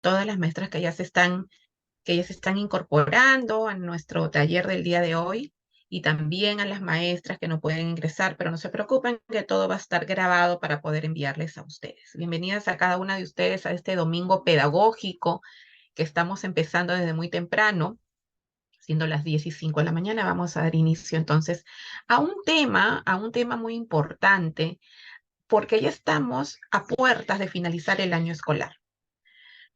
todas las maestras que ya se están incorporando a nuestro taller del día de hoy y también a las maestras que no pueden ingresar, pero no se preocupen que todo va a estar grabado para poder enviarles a ustedes. Bienvenidas a cada una de ustedes a este domingo pedagógico que estamos empezando desde muy temprano, siendo las 10:05 de la mañana. Vamos a dar inicio entonces a un tema muy importante, porque ya estamos a puertas de finalizar el año escolar.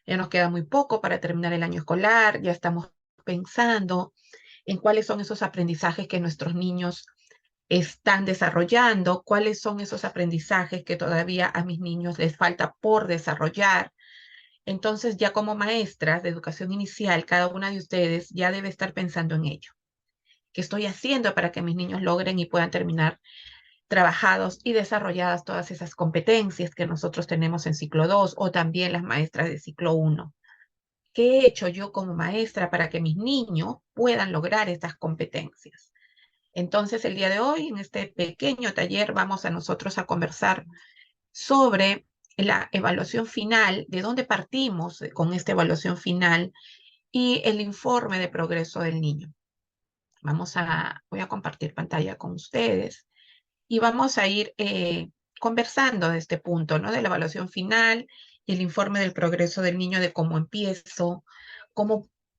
Ya nos queda muy poco para terminar el año escolar, ya estamos pensando en cuáles son esos aprendizajes que nuestros niños están desarrollando, cuáles son esos aprendizajes que todavía a mis niños les falta por desarrollar. Entonces, ya como maestras de educación inicial, cada una de ustedes ya debe estar pensando en ello. ¿Qué estoy haciendo para que mis niños logren y puedan terminar trabajados y desarrolladas todas esas competencias que nosotros tenemos en ciclo 2 o también las maestras de ciclo 1? ¿Qué he hecho yo como maestra para que mis niños puedan lograr estas competencias? Entonces, el día de hoy, en este pequeño taller, vamos a nosotros a conversar sobre la evaluación final, de dónde partimos con esta evaluación final y el informe de progreso del niño. Voy a compartir pantalla con ustedes y vamos a ir conversando de este punto, ¿no? De la evaluación final y el informe del progreso del niño, de cómo empiezo,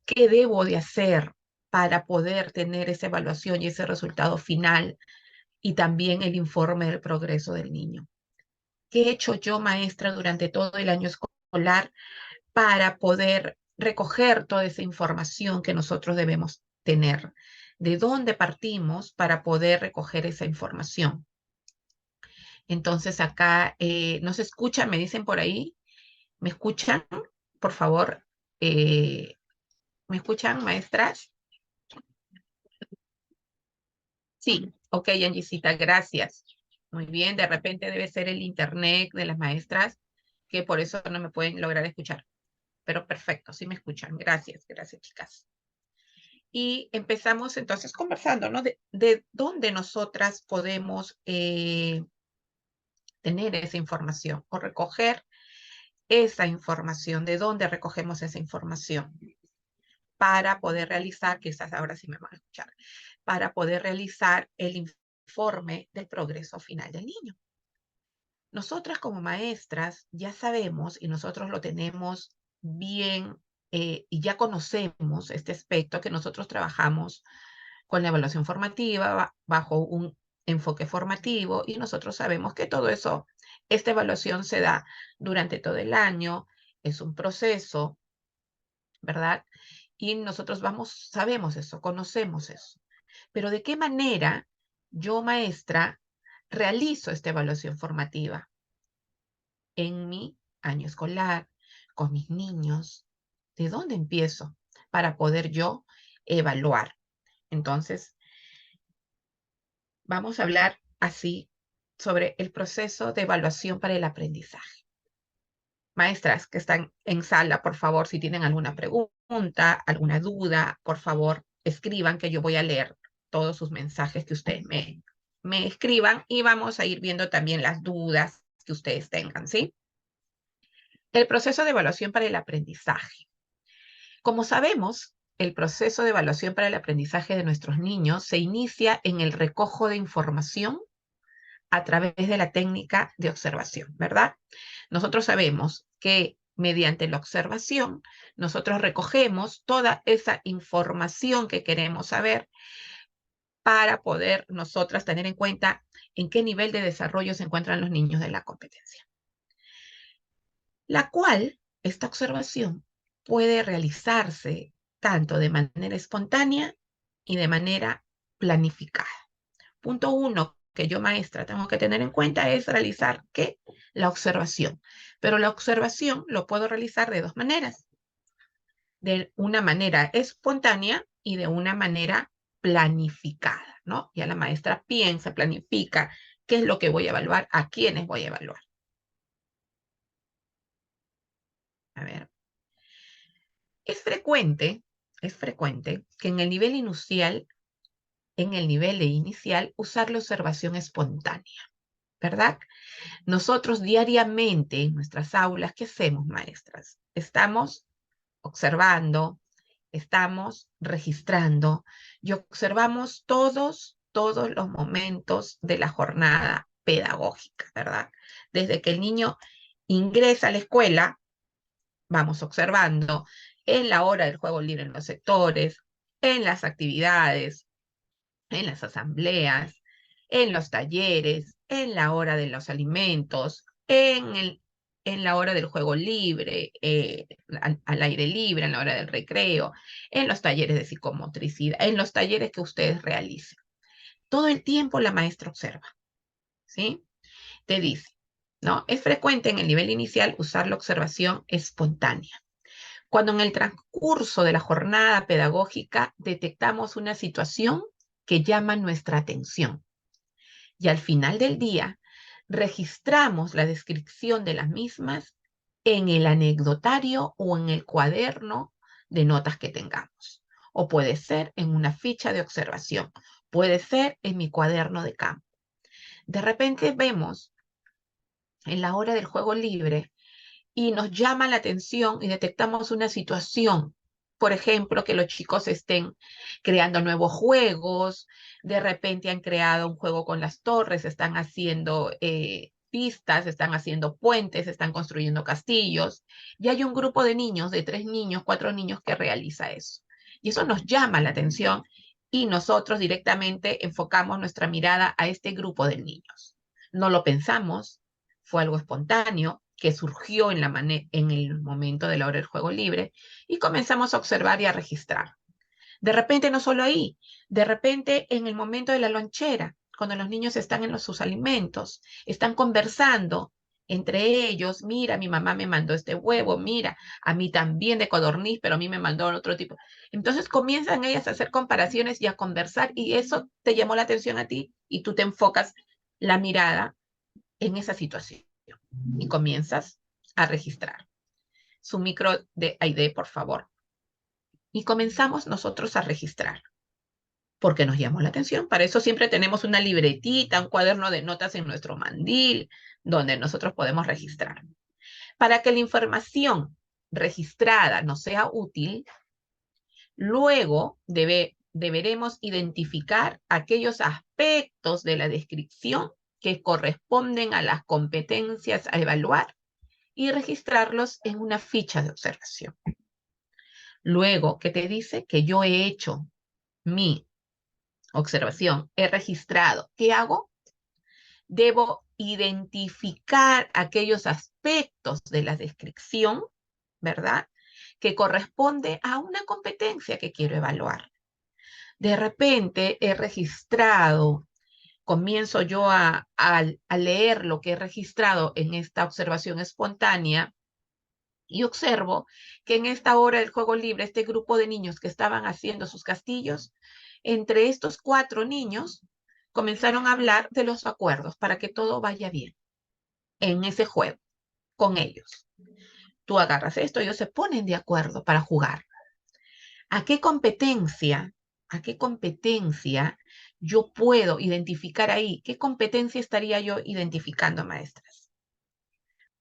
qué debo de hacer para poder tener esa evaluación y ese resultado final, y también el informe del progreso del niño. ¿Qué he hecho yo, maestra, durante todo el año escolar para poder recoger toda esa información que nosotros debemos tener? ¿De dónde partimos para poder recoger esa información? Entonces acá no se escucha, me dicen por ahí, ¿me escuchan? Por favor, ¿me escuchan, maestras? Sí, ok, Angisita, gracias. Muy bien, de repente debe ser el internet de las maestras, que por eso no me pueden lograr escuchar. Pero perfecto, sí me escuchan. Gracias, gracias, chicas. Y empezamos entonces conversando, ¿no? De dónde nosotras podemos tener esa información o recoger esa información, de dónde recogemos esa información para poder realizar, quizás ahora sí me van a escuchar, para poder realizar el informe del progreso final del niño. Nosotras como maestras ya sabemos y nosotros lo tenemos bien y ya conocemos este aspecto, que nosotros trabajamos con la evaluación formativa bajo un enfoque formativo, y nosotros sabemos que todo eso, esta evaluación se da durante todo el año, es un proceso, ¿verdad? Y nosotros sabemos eso, conocemos eso. Pero ¿de qué manera yo, maestra, realizo esta evaluación formativa en mi año escolar, con mis niños? ¿De dónde empiezo para poder yo evaluar? Entonces, vamos a hablar así sobre el proceso de evaluación para el aprendizaje. Maestras que están en sala, por favor, si tienen alguna pregunta, alguna duda, por favor, escriban, que yo voy a leer todos sus mensajes que ustedes me escriban, y vamos a ir viendo también las dudas que ustedes tengan, ¿sí? El proceso de evaluación para el aprendizaje. Como sabemos, el proceso de evaluación para el aprendizaje de nuestros niños se inicia en el recojo de información a través de la técnica de observación, ¿verdad? Nosotros sabemos que mediante la observación, nosotros recogemos toda esa información que queremos saber para poder nosotras tener en cuenta en qué nivel de desarrollo se encuentran los niños de la competencia. La cual, esta observación puede realizarse tanto de manera espontánea y de manera planificada. Punto uno que yo, maestra, tengo que tener en cuenta es realizar, ¿qué? La observación. Pero la observación lo puedo realizar de dos maneras. De una manera espontánea y de una manera planificada, ¿no? Ya la maestra piensa, planifica qué es lo que voy a evaluar, a quiénes voy a evaluar. A ver. Es frecuente que en el nivel inicial, usar la observación espontánea. ¿verdad? Nosotros diariamente en nuestras aulas, ¿qué hacemos, maestras? Estamos observando, estamos registrando y observamos todos los momentos de la jornada pedagógica, ¿verdad? Desde que el niño ingresa a la escuela, vamos observando en la hora del juego libre en los sectores, en las actividades, en las asambleas, en los talleres, en la hora de los alimentos, en la hora del juego libre, al aire libre, en la hora del recreo, en los talleres de psicomotricidad, en los talleres que ustedes realicen. Todo el tiempo la maestra observa, ¿sí? Te dice, ¿no? Es frecuente en el nivel inicial usar la observación espontánea. Cuando en el transcurso de la jornada pedagógica detectamos una situación que llama nuestra atención y al final del día registramos la descripción de las mismas en el anecdotario o en el cuaderno de notas que tengamos. O puede ser en una ficha de observación, puede ser en mi cuaderno de campo. De repente vemos en la hora del juego libre y nos llama la atención y detectamos una situación. Por ejemplo, que los chicos estén creando nuevos juegos, de repente han creado un juego con las torres, están haciendo pistas, están haciendo puentes, están construyendo castillos, y hay un grupo de niños, de 3 niños, 4 niños que realiza eso. Y eso nos llama la atención y nosotros directamente enfocamos nuestra mirada a este grupo de niños. No lo pensamos, fue algo espontáneo que surgió en el momento de la hora del juego libre y comenzamos a observar y a registrar. De repente no solo ahí, de repente en el momento de la lonchera, cuando los niños están en sus alimentos, están conversando entre ellos, mira, mi mamá me mandó este huevo, mira, a mí también de codorniz, pero a mí me mandó otro tipo. Entonces comienzan ellas a hacer comparaciones y a conversar y eso te llamó la atención a ti y tú te enfocas la mirada en esa situación y comienzas a registrar. Su micro de ID, por favor. Y comenzamos nosotros a registrar porque nos llamó la atención. Para eso siempre tenemos una libretita, un cuaderno de notas en nuestro mandil, donde nosotros podemos registrar. Para que la información registrada nos sea útil, luego deberemos identificar aquellos aspectos de la descripción que corresponden a las competencias a evaluar y registrarlos en una ficha de observación. Luego, ¿qué te dice? Que yo he hecho mi observación, he registrado. ¿Qué hago? Debo identificar aquellos aspectos de la descripción, ¿verdad? Que corresponde a una competencia que quiero evaluar. De repente he registrado, comienzo yo a leer lo que he registrado en esta observación espontánea y observo que en esta hora del juego libre, este grupo de niños que estaban haciendo sus castillos, entre estos 4 niños comenzaron a hablar de los acuerdos para que todo vaya bien en ese juego con ellos. Tú agarras esto, ellos se ponen de acuerdo para jugar. ¿A qué competencia? ¿A qué competencia yo puedo identificar ahí? ¿Qué competencia estaría yo identificando, maestras?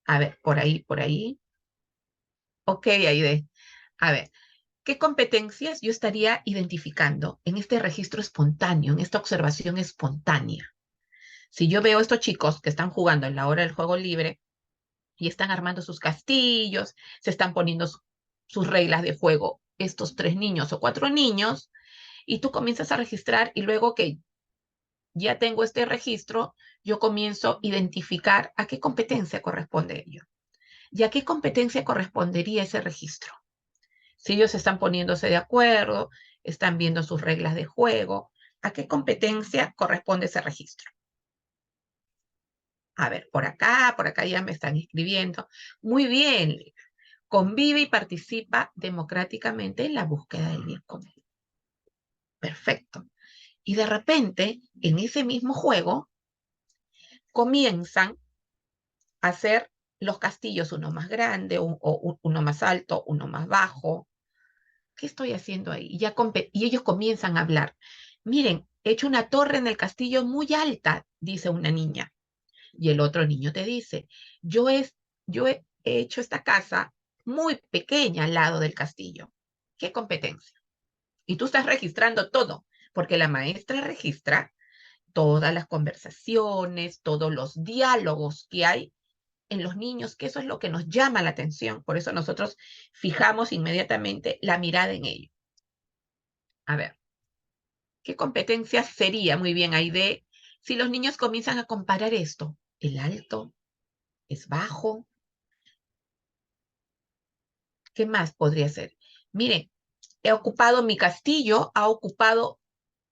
A ver, por ahí, por ahí. Ok, Aide. A ver, ¿qué competencias yo estaría identificando en este registro espontáneo, en esta observación espontánea? Si yo veo a estos chicos que están jugando en la hora del juego libre y están armando sus castillos, se están poniendo sus reglas de juego, estos 3 niños o 4 niños, y tú comienzas a registrar y luego que ya tengo este registro, yo comienzo a identificar a qué competencia corresponde ello y a qué competencia correspondería ese registro. Si ellos están poniéndose de acuerdo, están viendo sus reglas de juego, ¿a qué competencia corresponde ese registro? A ver, por acá ya me están escribiendo. Muy bien, convive y participa democráticamente en la búsqueda del bien común. Perfecto. Y de repente, en ese mismo juego, comienzan a hacer los castillos uno más grande, uno más alto, uno más bajo. ¿Qué estoy haciendo ahí? Y ellos comienzan a hablar. Miren, he hecho una torre en el castillo muy alta, dice una niña. Y el otro niño te dice, yo he hecho esta casa muy pequeña al lado del castillo. ¿Qué competencia? Y tú estás registrando todo, porque la maestra registra todas las conversaciones, todos los diálogos que hay en los niños, que eso es lo que nos llama la atención. Por eso nosotros fijamos inmediatamente la mirada en ello. A ver, ¿qué competencia sería muy bien ahí de si los niños comienzan a comparar esto? El alto es bajo. ¿Qué más podría ser? Miren, he ocupado mi castillo, ha ocupado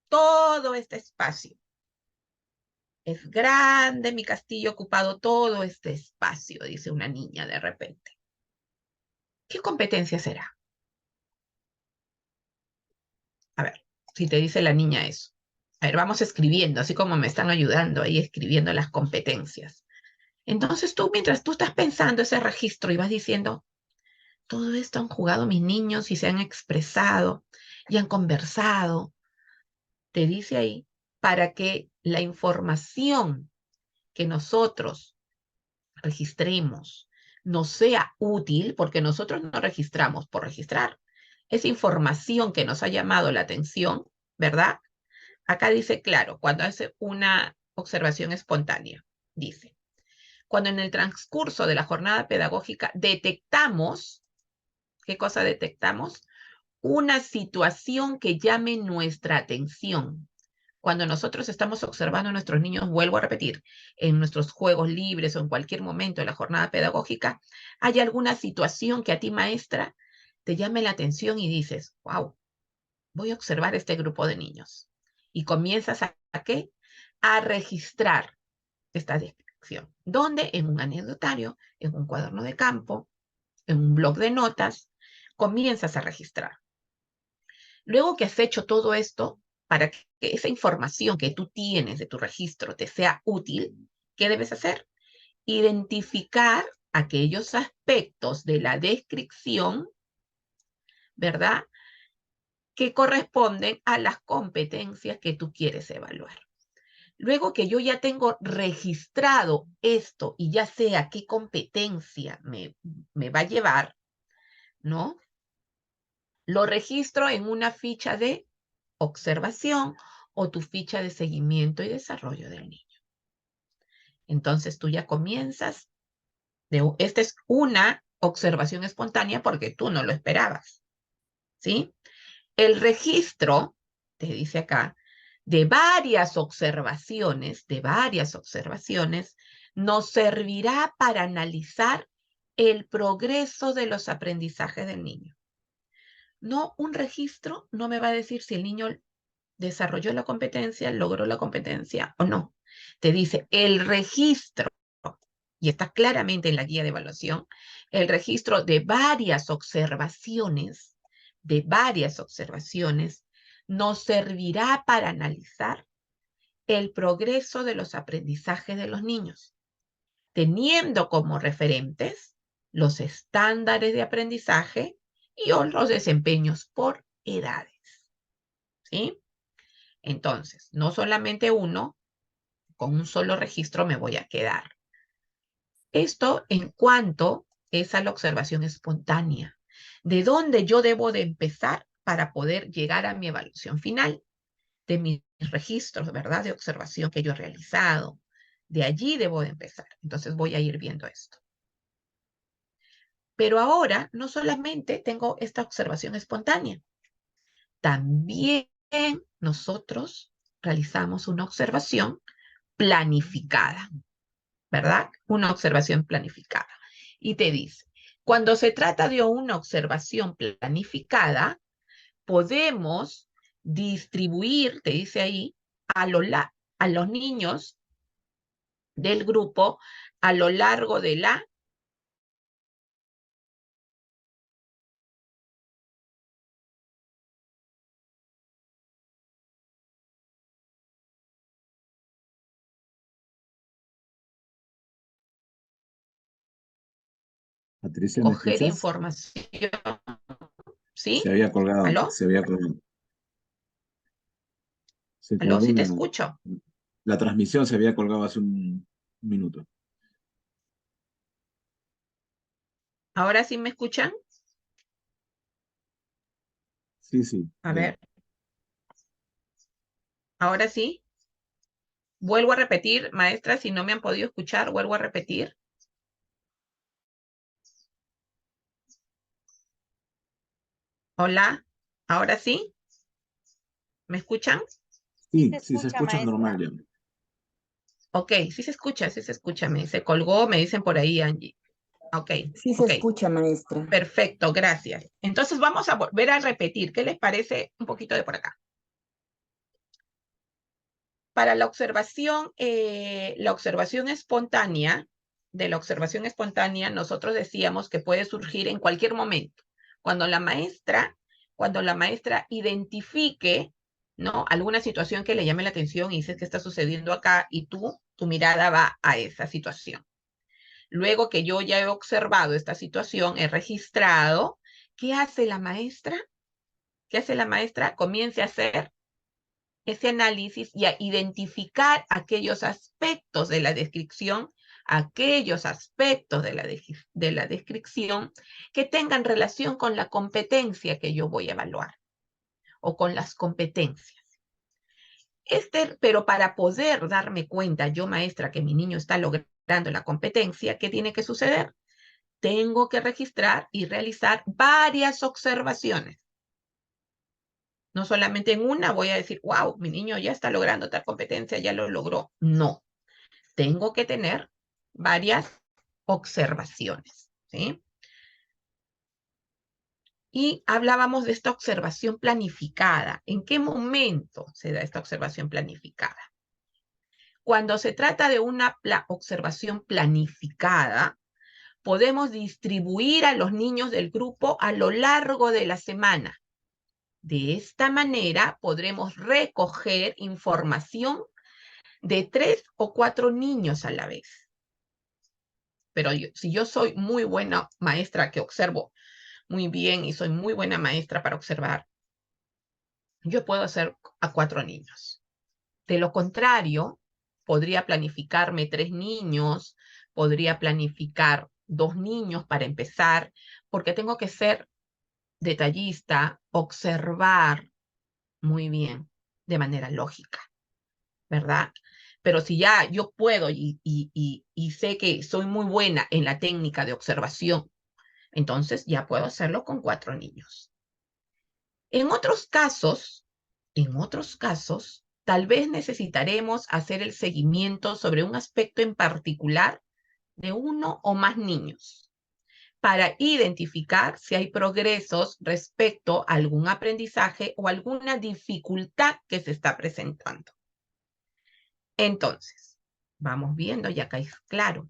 todo este espacio. Es grande mi castillo, ha ocupado todo este espacio, dice una niña de repente. ¿Qué competencia será? A ver, si te dice la niña eso. A ver, vamos escribiendo, así como me están ayudando ahí escribiendo las competencias. Entonces tú, mientras tú estás pensando ese registro y vas diciendo, todo esto han jugado mis niños y se han expresado y han conversado, te dice ahí, para que la información que nosotros registremos nos sea útil, porque nosotros no registramos por registrar. Esa información que nos ha llamado la atención, ¿verdad? Acá dice, claro, cuando hace una observación espontánea, dice, cuando en el transcurso de la jornada pedagógica detectamos, ¿qué cosa detectamos? Una situación que llame nuestra atención. Cuando nosotros estamos observando a nuestros niños, vuelvo a repetir, en nuestros juegos libres o en cualquier momento de la jornada pedagógica, hay alguna situación que a ti, maestra, te llame la atención y dices, wow, voy a observar este grupo de niños. Y comienzas ¿a qué? A registrar esta descripción. ¿Dónde? En un anecdotario, en un cuaderno de campo, en un bloc de notas, comienzas a registrar. Luego que has hecho todo esto, para que esa información que tú tienes de tu registro te sea útil, ¿qué debes hacer? Identificar aquellos aspectos de la descripción, ¿verdad? Que corresponden a las competencias que tú quieres evaluar. Luego que yo ya tengo registrado esto y ya sé a qué competencia me va a llevar, ¿no? Lo registro en una ficha de observación o tu ficha de seguimiento y desarrollo del niño. Entonces tú ya comienzas, esta es una observación espontánea porque tú no lo esperabas, ¿sí? El registro, te dice acá, de varias observaciones, nos servirá para analizar el progreso de los aprendizajes del niño. No, un registro no me va a decir si el niño desarrolló la competencia, logró la competencia o no. Te dice el registro, y está claramente en la guía de evaluación, el registro de varias observaciones, nos servirá para analizar el progreso de los aprendizajes de los niños, teniendo como referentes los estándares de aprendizaje y los desempeños por edades. ¿Sí? Entonces, no solamente uno, con un solo registro me voy a quedar. Esto en cuanto es a la observación espontánea. ¿De dónde yo debo de empezar para poder llegar a mi evaluación final? De mis registros, ¿verdad? De observación que yo he realizado. De allí debo de empezar. Entonces voy a ir viendo esto. Pero ahora no solamente tengo esta observación espontánea, también nosotros realizamos una observación planificada, ¿verdad? Una observación planificada. Y te dice, cuando se trata de una observación planificada, podemos distribuir, te dice ahí, a los niños del grupo a lo largo de la Patricia, ¿me coger escuchas? información, Se ¿sí? había colgado, ¿Aló? se había colgado. Se ¿Aló? colgó Sí te escucho. la transmisión, se había colgado hace un... Un minuto. ¿Ahora sí me escuchan? Sí, sí, A ya. ver, ¿ahora sí? Vuelvo a repetir, maestra, si no me han podido escuchar, vuelvo a repetir. Hola, ¿ahora sí? ¿Me escuchan? Sí Sí, se sí, se escucha, escucha normal, maestra. ya. Ok, sí se escucha, se colgó, me dicen por ahí, Angie. Ok, Sí se ok, escucha, maestra. perfecto, gracias. Entonces vamos a volver a repetir. ¿Qué les parece un poquito de por acá? Para la observación espontánea, de la observación espontánea, nosotros decíamos que puede surgir en cualquier momento. Cuando la maestra, identifique, ¿no?, alguna situación que le llame la atención y dices qué está sucediendo acá y tu mirada va a esa situación. Luego que yo ya he observado esta situación, he registrado, ¿qué hace la maestra? ¿Qué hace la maestra? Comience a hacer ese análisis y a identificar aquellos aspectos de la descripción, que tengan relación con la competencia que yo voy a evaluar o con las competencias. Pero para poder darme cuenta, yo maestra, que mi niño está logrando la competencia, ¿qué tiene que suceder? Tengo que registrar y realizar varias observaciones. No solamente en una voy a decir, wow, mi niño ya está logrando tal competencia, ya lo logró. No, tengo que tener varias observaciones, ¿sí? Y hablábamos de esta observación planificada. ¿En qué momento se da esta observación planificada? Cuando se trata de una observación planificada, podemos distribuir a los niños del grupo a lo largo de la semana. De esta manera podremos recoger información de 3 o 4 niños a la vez. Pero si yo soy muy buena maestra que observo muy bien y soy muy buena maestra para observar, yo puedo hacer a 4 niños. De lo contrario, podría planificarme 3 niños, podría planificar 2 niños para empezar, porque tengo que ser detallista, observar muy bien, de manera lógica, ¿verdad? Pero si ya yo puedo y sé que soy muy buena en la técnica de observación, entonces ya puedo hacerlo con 4 niños. En otros casos, tal vez necesitaremos hacer el seguimiento sobre un aspecto en particular de uno o más niños para identificar si hay progresos respecto a algún aprendizaje o alguna dificultad que se está presentando. Entonces, vamos viendo, ya acá es claro.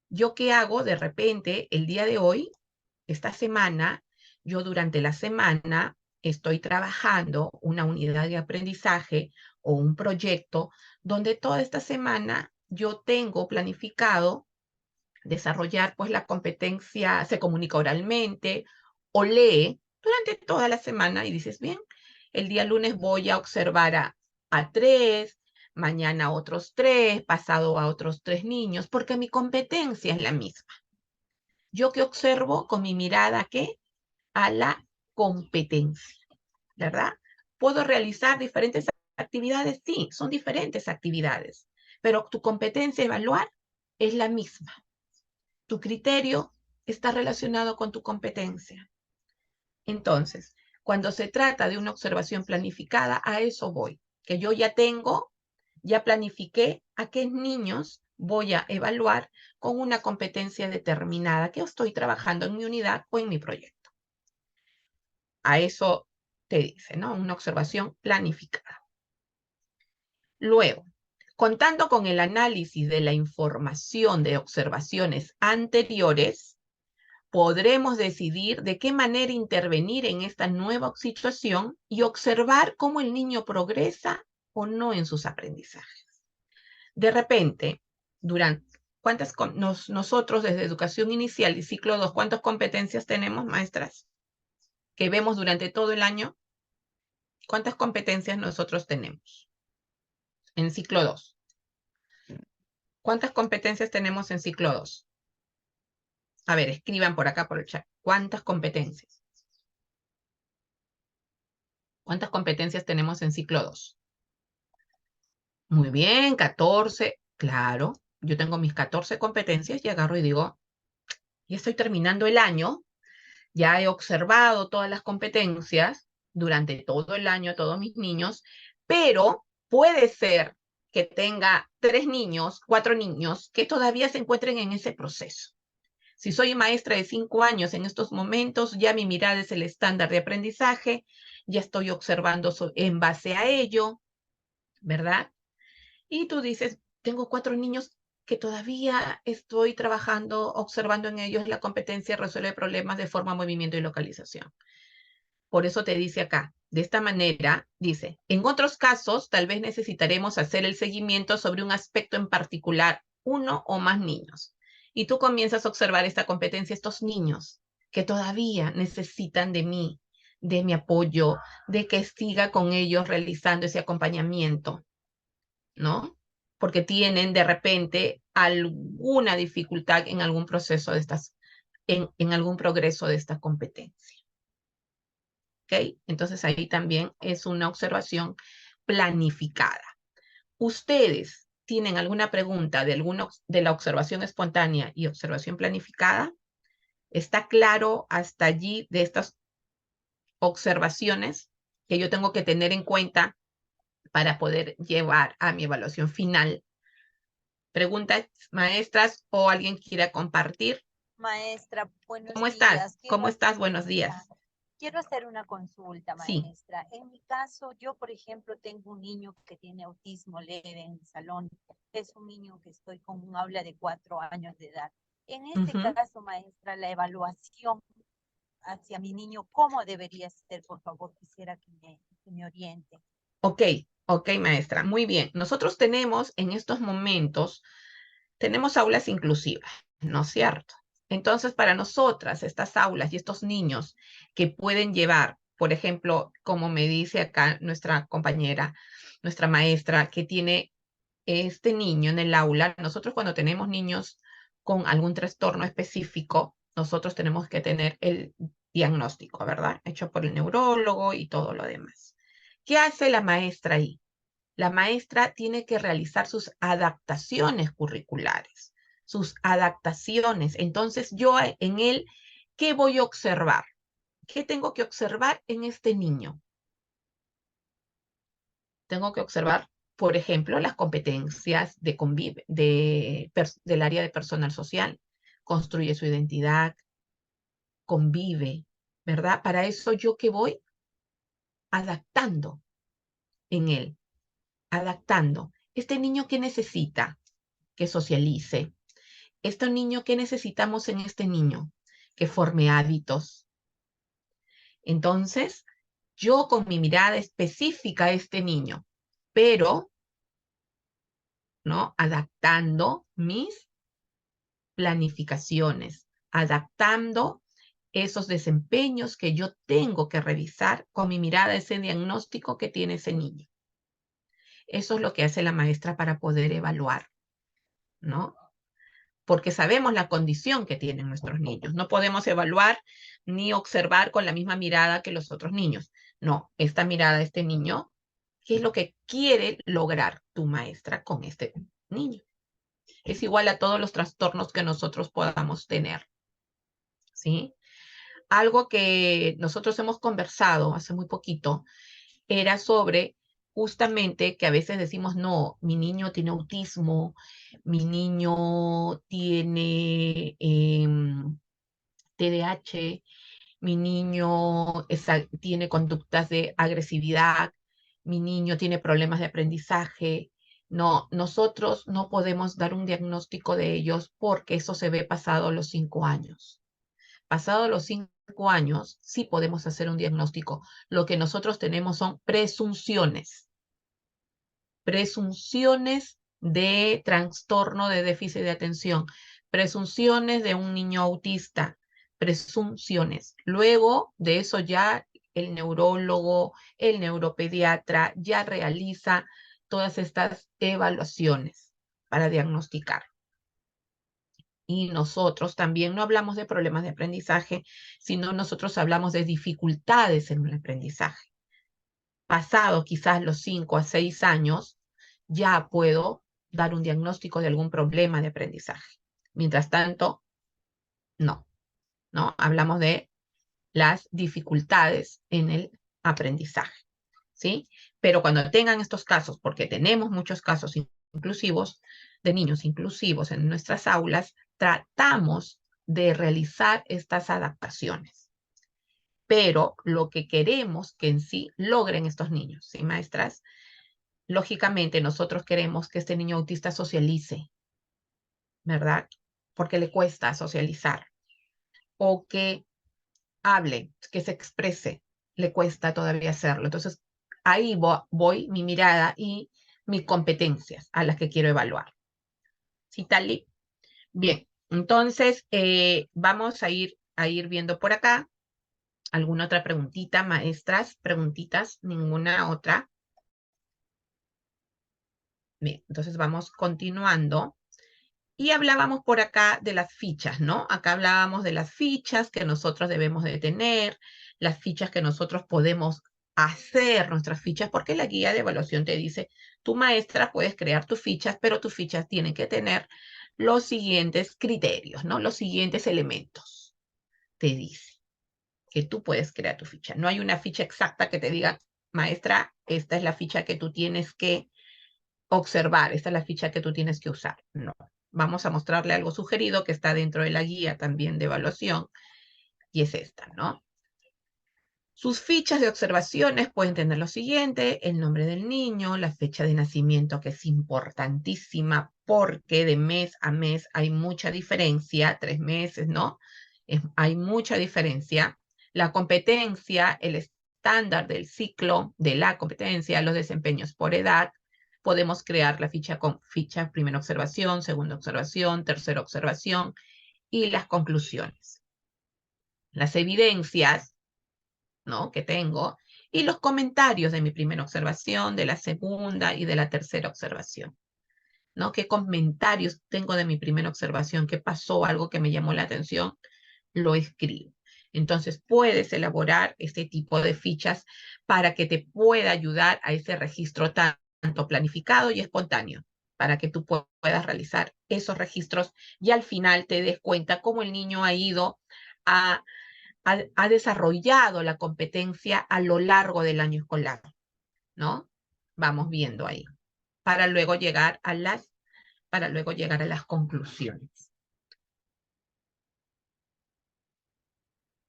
¿Yo qué hago? De repente, el día de hoy, esta semana, yo durante la semana estoy trabajando una unidad de aprendizaje o un proyecto donde toda esta semana yo tengo planificado desarrollar pues la competencia, se comunica oralmente o lee durante toda la semana y dices, bien, el día lunes voy a observar a 3, mañana a otros 3, pasado a otros 3 niños, porque mi competencia es la misma. Yo que observo con mi mirada, ¿qué? A la competencia, ¿verdad? ¿Puedo realizar diferentes actividades? Sí, son diferentes actividades, pero tu competencia a evaluar es la misma. Tu criterio está relacionado con tu competencia. Entonces, cuando se trata de una observación planificada, a eso voy, que yo ya planifiqué a qué niños voy a evaluar con una competencia determinada que estoy trabajando en mi unidad o en mi proyecto. A eso te dice, ¿no? Una observación planificada. Luego, contando con el análisis de la información de observaciones anteriores, podremos decidir de qué manera intervenir en esta nueva situación y observar cómo el niño progresa o no en sus aprendizajes. De repente, nosotros desde educación inicial y ciclo 2, ¿cuántas competencias tenemos, maestras? Que vemos durante todo el año. ¿Cuántas competencias nosotros tenemos en ciclo 2? ¿Cuántas competencias tenemos en ciclo 2? A ver, escriban por acá por el chat. ¿Cuántas competencias? ¿Cuántas competencias tenemos en ciclo 2? Muy bien, 14. Claro, yo tengo mis 14 competencias y agarro y digo, ya estoy terminando el año, ya he observado todas las competencias durante todo el año a todos mis niños, pero puede ser que tenga 3 niños, 4 niños que todavía se encuentren en ese proceso. Si soy maestra de 5 años en estos momentos, ya mi mirada es el estándar de aprendizaje, ya estoy observando en base a ello, ¿verdad? Y tú dices, tengo 4 niños que todavía estoy trabajando, observando en ellos la competencia resuelve problemas de forma, movimiento y localización. Por eso te dice acá, de esta manera, dice, en otros casos, tal vez necesitaremos hacer el seguimiento sobre un aspecto en particular, uno o más niños. Y tú comienzas a observar esta competencia, estos niños que todavía necesitan de mí, de mi apoyo, de que siga con ellos realizando ese acompañamiento, ¿no? Porque tienen de repente alguna dificultad en algún proceso de estas, en algún progreso de esta competencia. ¿Ok? Entonces ahí también es una observación planificada. ¿Ustedes tienen alguna pregunta de la observación espontánea y observación planificada? ¿Está claro hasta allí de estas observaciones que yo tengo que tener en cuenta para poder llevar a mi evaluación final? ¿Preguntas, maestras, o alguien quiera compartir? Maestra, buenos ¿Cómo estás? días. ¿Cómo estás? Buenos días. Quiero hacer una consulta, Sí. maestra. En mi caso, yo, por ejemplo, tengo un niño que tiene autismo leve en mi salón. Es un niño que estoy con un aula de 4 años de edad. En este caso, maestra, la evaluación hacia mi niño, ¿cómo debería ser? Por favor, quisiera que me oriente. Ok, maestra. Muy bien. Nosotros tenemos en estos momentos, tenemos aulas inclusivas, ¿no es cierto? Entonces, para nosotras, estas aulas y estos niños que pueden llevar, por ejemplo, como me dice acá nuestra compañera, nuestra maestra, que tiene este niño en el aula, nosotros cuando tenemos niños con algún trastorno específico, nosotros tenemos que tener el diagnóstico, ¿verdad? Hecho por el neurólogo y todo lo demás. ¿Qué hace la maestra ahí? La maestra tiene que realizar sus adaptaciones curriculares, sus adaptaciones. Entonces, yo en él, ¿qué voy a observar? ¿Qué tengo que observar en este niño? Tengo que observar, por ejemplo, las competencias del área de personal social. Construye su identidad, convive, ¿verdad? Para eso yo que voy adaptando en él, adaptando. Este niño que necesita que socialice. Este niño, ¿qué necesitamos en este niño? Que forme hábitos. Entonces, yo con mi mirada específica a este niño, pero, ¿no? Adaptando mis planificaciones, adaptando esos desempeños que yo tengo que revisar con mi mirada a ese diagnóstico que tiene ese niño. Eso es lo que hace la maestra para poder evaluar, ¿no? Porque sabemos la condición que tienen nuestros niños. No podemos evaluar ni observar con la misma mirada que los otros niños. No, esta mirada de este niño, ¿qué es lo que quiere lograr tu maestra con este niño? Es igual a todos los trastornos que nosotros podamos tener, ¿sí? Algo que nosotros hemos conversado hace muy poquito era sobre justamente que a veces decimos, no, mi niño tiene autismo, mi niño tiene TDAH, mi niño tiene conductas de agresividad, mi niño tiene problemas de aprendizaje. No, nosotros no podemos dar un diagnóstico de ellos porque eso se ve pasado los 5 años. Pasado los 5 años, sí podemos hacer un diagnóstico. Lo que nosotros tenemos son presunciones. Presunciones de trastorno de déficit de atención. Presunciones de un niño autista. Presunciones. Luego de eso ya el neurólogo, el neuropediatra ya realiza todas estas evaluaciones. para diagnosticar. Y nosotros también no hablamos de problemas de aprendizaje, sino nosotros hablamos de dificultades en el aprendizaje. Pasado quizás los 5 a 6 años, ya puedo dar un diagnóstico de algún problema de aprendizaje. Mientras tanto, no, ¿no? Hablamos de las dificultades en el aprendizaje, ¿sí? Pero cuando tengan estos casos, porque tenemos muchos casos inclusivos, de niños inclusivos en nuestras aulas, tratamos de realizar estas adaptaciones. Pero lo que queremos que en sí logren estos niños, ¿sí, maestras? Lógicamente, nosotros queremos que este niño autista socialice, ¿verdad? Porque le cuesta socializar. O que hable, que se exprese, le cuesta todavía hacerlo. Entonces, ahí voy mi mirada y mis competencias a las que quiero evaluar. ¿Sí, Tali? Bien, entonces vamos a ir viendo por acá. ¿Alguna otra preguntita, maestras? ¿Preguntitas? ¿Ninguna otra? Bien, entonces vamos continuando. Y hablábamos por acá de las fichas, ¿no? Acá hablábamos de las fichas que nosotros debemos de tener, las fichas que nosotros podemos hacer, nuestras fichas, porque la guía de evaluación te dice, tu maestra puedes crear tus fichas, pero tus fichas tienen que tener los siguientes criterios, ¿no? Los siguientes elementos, te dice, que tú puedes crear tu ficha. No hay una ficha exacta que te diga, maestra, esta es la ficha que tú tienes que observar, esta es la ficha que tú tienes que usar. No. Vamos a mostrarle algo sugerido que está dentro de la guía también de evaluación, y es esta, ¿no? Sus fichas de observaciones pueden tener lo siguiente: el nombre del niño, la fecha de nacimiento, que es importantísima porque de mes a mes hay mucha diferencia, 3 meses, ¿no? Hay mucha diferencia. La competencia, el estándar del ciclo de la competencia, los desempeños por edad. Podemos crear la ficha con ficha primera observación, segunda observación, tercera observación y las conclusiones. Las evidencias, ¿no?, que tengo, y los comentarios de mi primera observación, de la segunda y de la tercera observación, ¿no? ¿Qué comentarios tengo de mi primera observación? ¿Qué pasó? Algo que me llamó la atención, lo escribo. Entonces, puedes elaborar este tipo de fichas para que te pueda ayudar a ese registro tanto planificado y espontáneo, para que tú puedas realizar esos registros y al final te des cuenta cómo el niño ha ido ha desarrollado la competencia a lo largo del año escolar, ¿no? Vamos viendo ahí, para luego llegar a las conclusiones.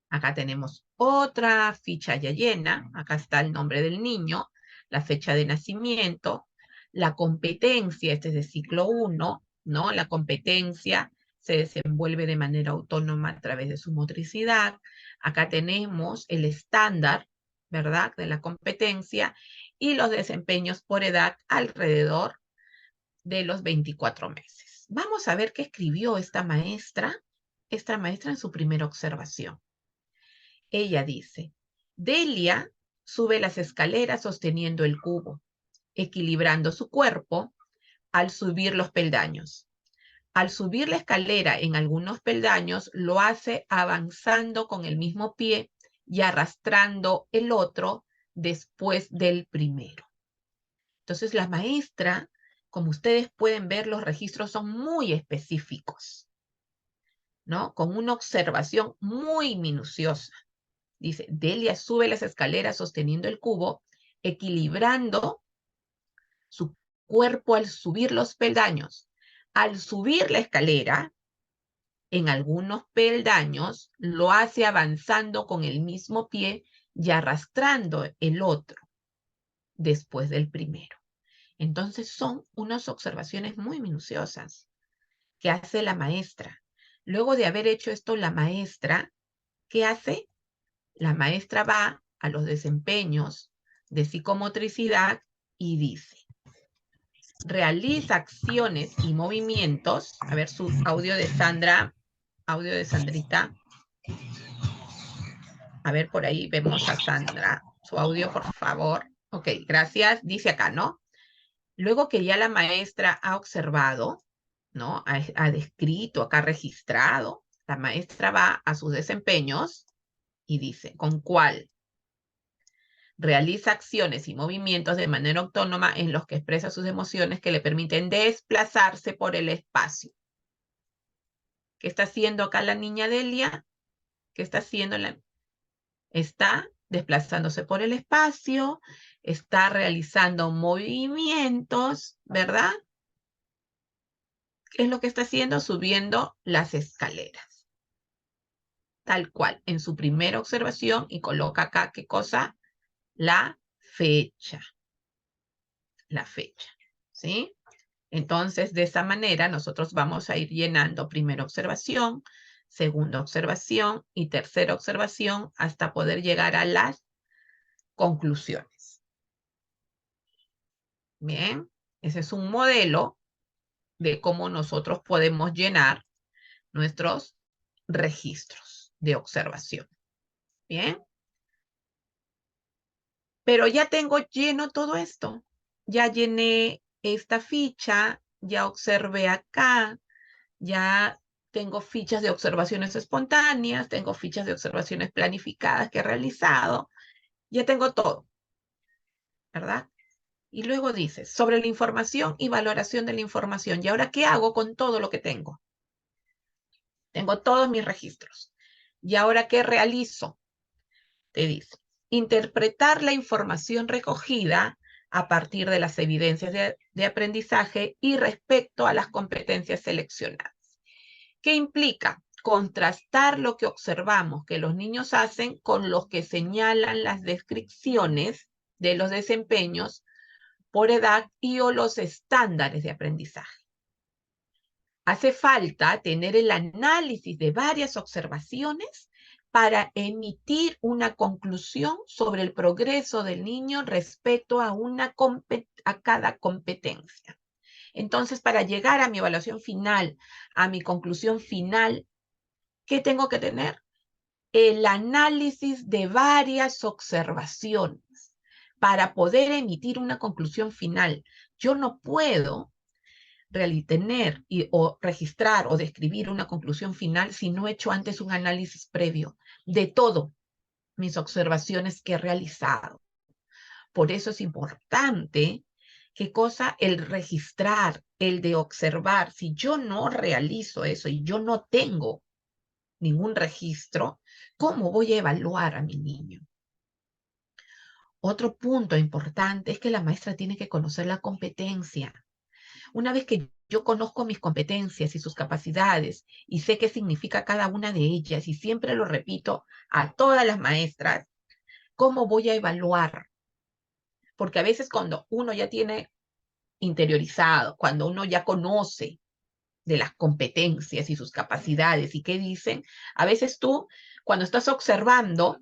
Acá tenemos otra ficha ya llena. Acá está el nombre del niño, la fecha de nacimiento, la competencia, este es de ciclo 1, ¿no? La competencia se desenvuelve de manera autónoma a través de su motricidad. Acá tenemos el estándar, ¿verdad?, de la competencia y los desempeños por edad alrededor de los 24 meses. Vamos a ver qué escribió esta maestra en su primera observación. Ella dice: Delia sube las escaleras sosteniendo el cubo, equilibrando su cuerpo al subir los peldaños. Al subir la escalera en algunos peldaños, lo hace avanzando con el mismo pie y arrastrando el otro después del primero. Entonces, la maestra, como ustedes pueden ver, los registros son muy específicos, ¿no? Con una observación muy minuciosa. Dice: Delia sube las escaleras sosteniendo el cubo, equilibrando su cuerpo al subir los peldaños. Al subir la escalera, en algunos peldaños, lo hace avanzando con el mismo pie y arrastrando el otro después del primero. Entonces son unas observaciones muy minuciosas que hace la maestra. Luego de haber hecho esto, la maestra, ¿qué hace? La maestra va a los desempeños de psicomotricidad y dice: realiza acciones y movimientos. A ver su audio de Sandra, audio de Sandrita. A ver, por ahí vemos a Sandra. Su audio, por favor. Ok, gracias. Dice acá, ¿no? Luego que ya la maestra ha observado, ¿no? Ha descrito, acá registrado, la maestra va a sus desempeños y dice, ¿con cuál? Realiza acciones y movimientos de manera autónoma en los que expresa sus emociones que le permiten desplazarse por el espacio. ¿Qué está haciendo acá la niña Delia? ¿Qué está haciendo? Está desplazándose por el espacio, está realizando movimientos, ¿verdad? ¿Qué es lo que está haciendo? Subiendo las escaleras. Tal cual, en su primera observación, y coloca acá, ¿qué cosa? La fecha. La fecha, ¿sí? Entonces, de esa manera, nosotros vamos a ir llenando primera observación, segunda observación y tercera observación hasta poder llegar a las conclusiones. Bien, ese es un modelo de cómo nosotros podemos llenar nuestros registros de observación. Bien, pero ya tengo lleno todo esto. Ya llené esta ficha, ya observé acá, ya tengo fichas de observaciones espontáneas, tengo fichas de observaciones planificadas que he realizado, ya tengo todo, ¿verdad? Y luego dices, sobre la información y valoración de la información. ¿Y ahora qué hago con todo lo que tengo? Tengo todos mis registros. ¿Y ahora qué realizo? Te dice, interpretar la información recogida a partir de las evidencias de aprendizaje y respecto a las competencias seleccionadas. ¿Qué implica? Contrastar lo que observamos que los niños hacen con lo que señalan las descripciones de los desempeños por edad y o los estándares de aprendizaje. Hace falta tener el análisis de varias observaciones para emitir una conclusión sobre el progreso del niño respecto a cada competencia. Entonces, para llegar a mi evaluación final, a mi conclusión final, ¿qué tengo que tener? El análisis de varias observaciones para poder emitir una conclusión final. Yo no puedo tener o registrar o describir una conclusión final si no he hecho antes un análisis previo de todo mis observaciones que he realizado. Por eso es importante, ¿qué cosa? El registrar, el de observar. Si yo no realizo eso y yo no tengo ningún registro, ¿cómo voy a evaluar a mi niño? Otro punto importante es que la maestra tiene que conocer la competencia. Una vez que yo conozco mis competencias y sus capacidades y sé qué significa cada una de ellas, y siempre lo repito a todas las maestras, ¿cómo voy a evaluar? Porque a veces cuando uno ya tiene interiorizado, cuando uno ya conoce de las competencias y sus capacidades y qué dicen, a veces tú, cuando estás observando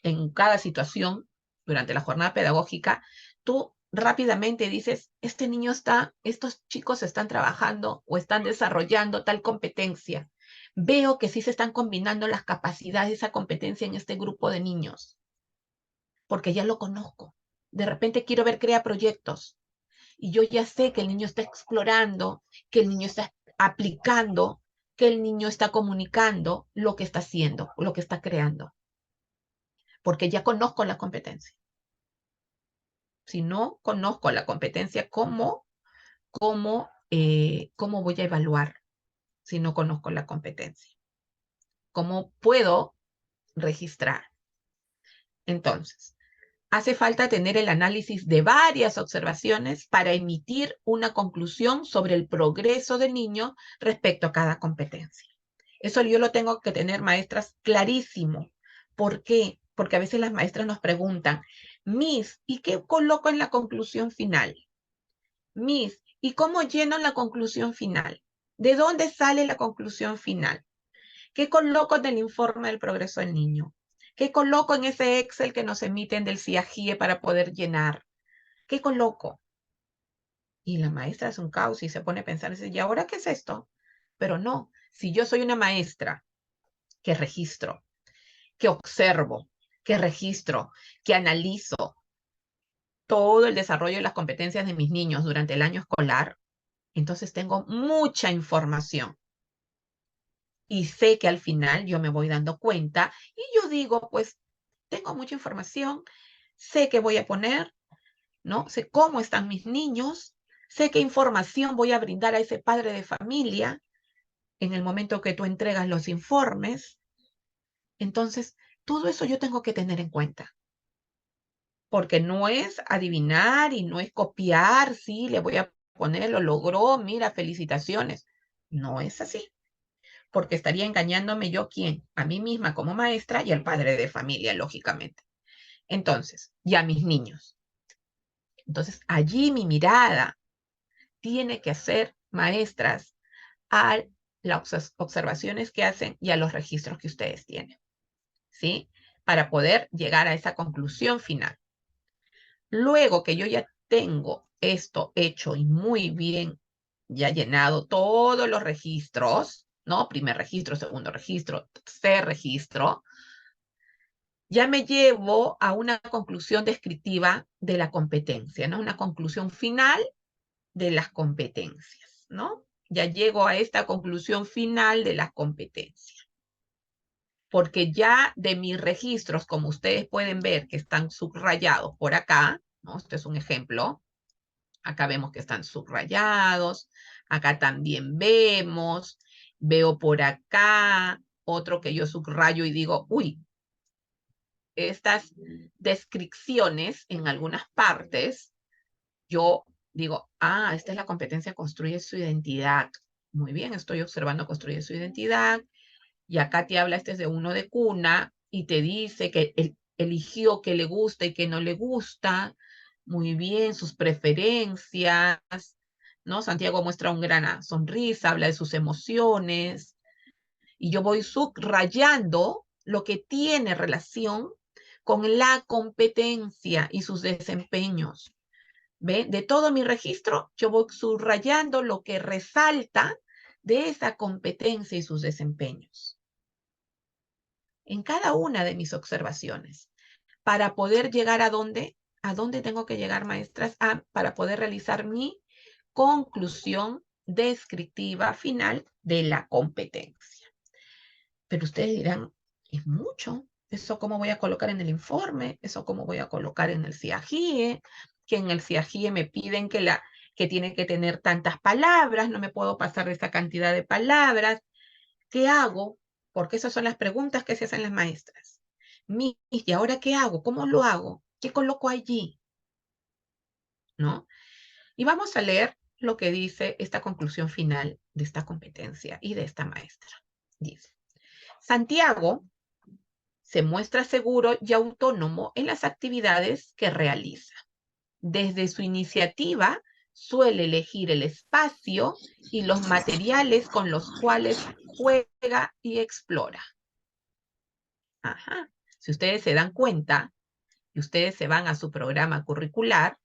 en cada situación durante la jornada pedagógica, tú rápidamente dices, estos chicos están trabajando o están desarrollando tal competencia. Veo que sí se están combinando las capacidades de esa competencia en este grupo de niños, porque ya lo conozco. De repente quiero ver crea proyectos y yo ya sé que el niño está explorando, que el niño está aplicando, que el niño está comunicando lo que está haciendo, lo que está creando, porque ya conozco la competencia. Si no conozco la competencia, ¿cómo voy a evaluar si no conozco la competencia? ¿Cómo puedo registrar? Entonces, hace falta tener el análisis de varias observaciones para emitir una conclusión sobre el progreso del niño respecto a cada competencia. Eso yo lo tengo que tener, maestras, clarísimo. ¿Por qué? Porque a veces las maestras nos preguntan, Miss, ¿y qué coloco en la conclusión final? Miss, ¿y cómo lleno la conclusión final? ¿De dónde sale la conclusión final? ¿Qué coloco en el informe del progreso del niño? ¿Qué coloco en ese Excel que nos emiten del CIAGIE para poder llenar? ¿Qué coloco? Y la maestra es un caos y se pone a pensar, ¿y ahora qué es esto? Pero no, si yo soy una maestra que registro, que observo, que registro, que analizo todo el desarrollo de las competencias de mis niños durante el año escolar, entonces tengo mucha información. Y sé que al final yo me voy dando cuenta y yo digo, pues, tengo mucha información, sé qué voy a poner, ¿no? Sé cómo están mis niños, sé qué información voy a brindar a ese padre de familia en el momento que tú entregas los informes. Entonces, todo eso yo tengo que tener en cuenta, porque no es adivinar y no es copiar, sí, le voy a poner, lo logró, mira, felicitaciones. No es así, porque estaría engañándome yo, ¿quién? A mí misma como maestra y al padre de familia, lógicamente. Entonces, y a mis niños. Entonces, allí mi mirada tiene que hacer, maestras, a las observaciones que hacen y a los registros que ustedes tienen, ¿sí? Para poder llegar a esa conclusión final. Luego que yo ya tengo esto hecho y muy bien, ya llenado todos los registros, ¿no? Primer registro, segundo registro, tercer registro, ya me llevo a una conclusión descriptiva de la competencia, ¿no? Una conclusión final de las competencias, ¿no? Ya llego a esta conclusión final de las competencias. Porque ya de mis registros, como ustedes pueden ver que están subrayados por acá, ¿no? Este es un ejemplo. Acá vemos que están subrayados. Acá también veo por acá otro que yo subrayo y digo, uy, estas descripciones en algunas partes, yo digo, ah, esta es la competencia construye su identidad. Muy bien, estoy observando construye su identidad. Y acá te habla, este es de uno de cuna, y te dice que eligió que le gusta y que no le gusta. Muy bien, sus preferencias, ¿no? Santiago muestra una gran sonrisa, habla de sus emociones, y yo voy subrayando lo que tiene relación con la competencia y sus desempeños. ¿Ve? De todo mi registro, yo voy subrayando lo que resalta de esa competencia y sus desempeños. En cada una de mis observaciones, para poder llegar a dónde tengo que llegar, maestras, para poder realizar mi conclusión descriptiva final de la competencia. Pero ustedes dirán, es mucho. ¿Eso cómo voy a colocar en el informe? ¿Eso cómo voy a colocar en el CIAGIE? Que en el CIAGIE me piden que tiene que tener tantas palabras, no me puedo pasar de esa cantidad de palabras. ¿Qué hago? Porque esas son las preguntas que se hacen las maestras. ¿Y ahora qué hago? ¿Cómo lo hago? ¿Qué coloco allí? ¿No? Y vamos a leer lo que dice esta conclusión final de esta competencia y de esta maestra. Dice, Santiago se muestra seguro y autónomo en las actividades que realiza. Desde su iniciativa, suele elegir el espacio y los materiales con los cuales juega y explora. Ajá. Si ustedes se dan cuenta y ustedes se van a su programa curricular,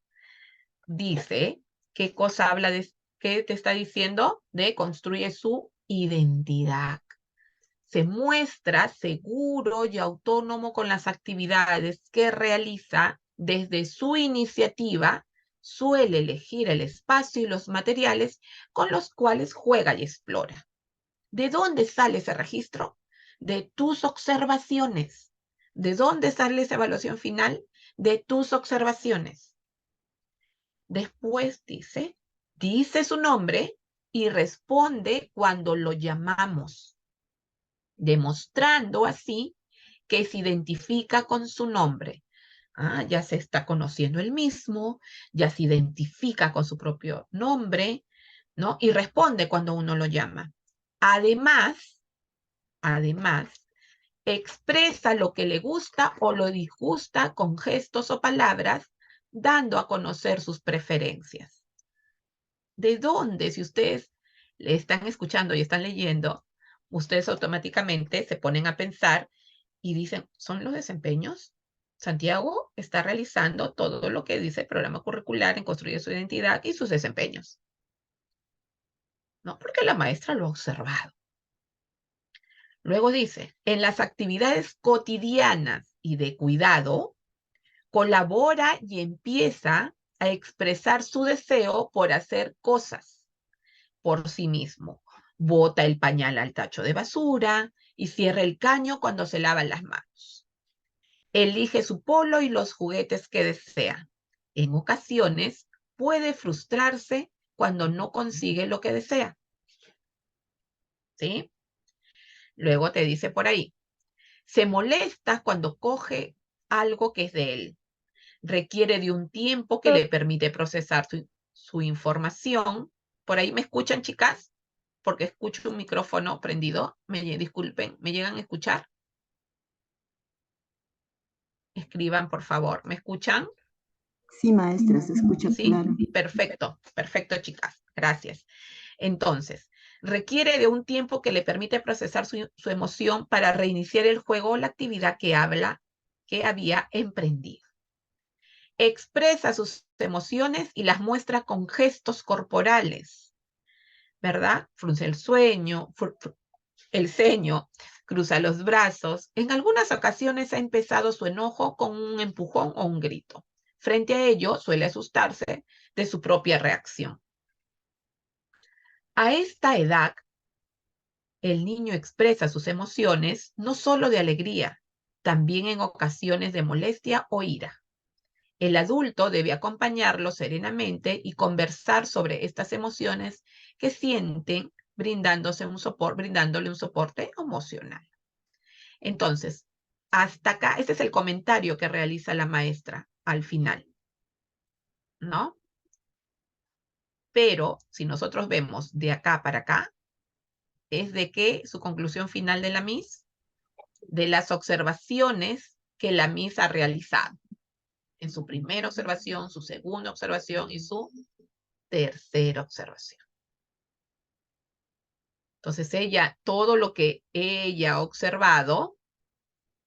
dice qué cosa habla de, qué te está diciendo de construye su identidad. Se muestra seguro y autónomo con las actividades que realiza desde su iniciativa, suele elegir el espacio y los materiales con los cuales juega y explora. ¿De dónde sale ese registro? De tus observaciones. ¿De dónde sale esa evaluación final? De tus observaciones. Después dice su nombre y responde cuando lo llamamos, demostrando así que se identifica con su nombre. Ya se está conociendo él mismo, ya se identifica con su propio nombre, ¿no? Y responde cuando uno lo llama. Además, expresa lo que le gusta o lo disgusta con gestos o palabras, dando a conocer sus preferencias. ¿De dónde? Si ustedes le están escuchando y están leyendo, ustedes automáticamente se ponen a pensar y dicen, ¿son los desempeños? Santiago está realizando todo lo que dice el programa curricular en construir su identidad y sus desempeños. No, porque la maestra lo ha observado. Luego dice, en las actividades cotidianas y de cuidado, colabora y empieza a expresar su deseo por hacer cosas por sí mismo. Bota el pañal al tacho de basura y cierra el caño cuando se lava las manos. Elige su polo y los juguetes que desea. En ocasiones puede frustrarse cuando no consigue lo que desea. ¿Sí? Luego te dice por ahí, se molesta cuando coge algo que es de él. Requiere de un tiempo que le permite procesar su información. ¿Por ahí me escuchan, chicas? Porque escucho un micrófono prendido. Disculpen, ¿me llegan a escuchar? Escriban, por favor. ¿Me escuchan? Sí, maestra, se escucha Sí, claro. perfecto, perfecto, chicas. Gracias. Entonces, requiere de un tiempo que le permite procesar su emoción para reiniciar el juego o la actividad que había emprendido. Expresa sus emociones y las muestra con gestos corporales, ¿verdad? Frunce el ceño, cruza los brazos. En algunas ocasiones ha empezado su enojo con un empujón o un grito. Frente a ello, suele asustarse de su propia reacción. A esta edad, el niño expresa sus emociones no solo de alegría, también en ocasiones de molestia o ira. El adulto debe acompañarlo serenamente y conversar sobre estas emociones que sienten, brindándole un soporte emocional. Entonces, hasta acá, este es el comentario que realiza la maestra al final, ¿no? Pero si nosotros vemos de acá para acá, es de que su conclusión final de la Miss, de las observaciones que la Miss ha realizado. En su primera observación, su segunda observación y su tercera observación. Entonces ella, todo lo que ella ha observado,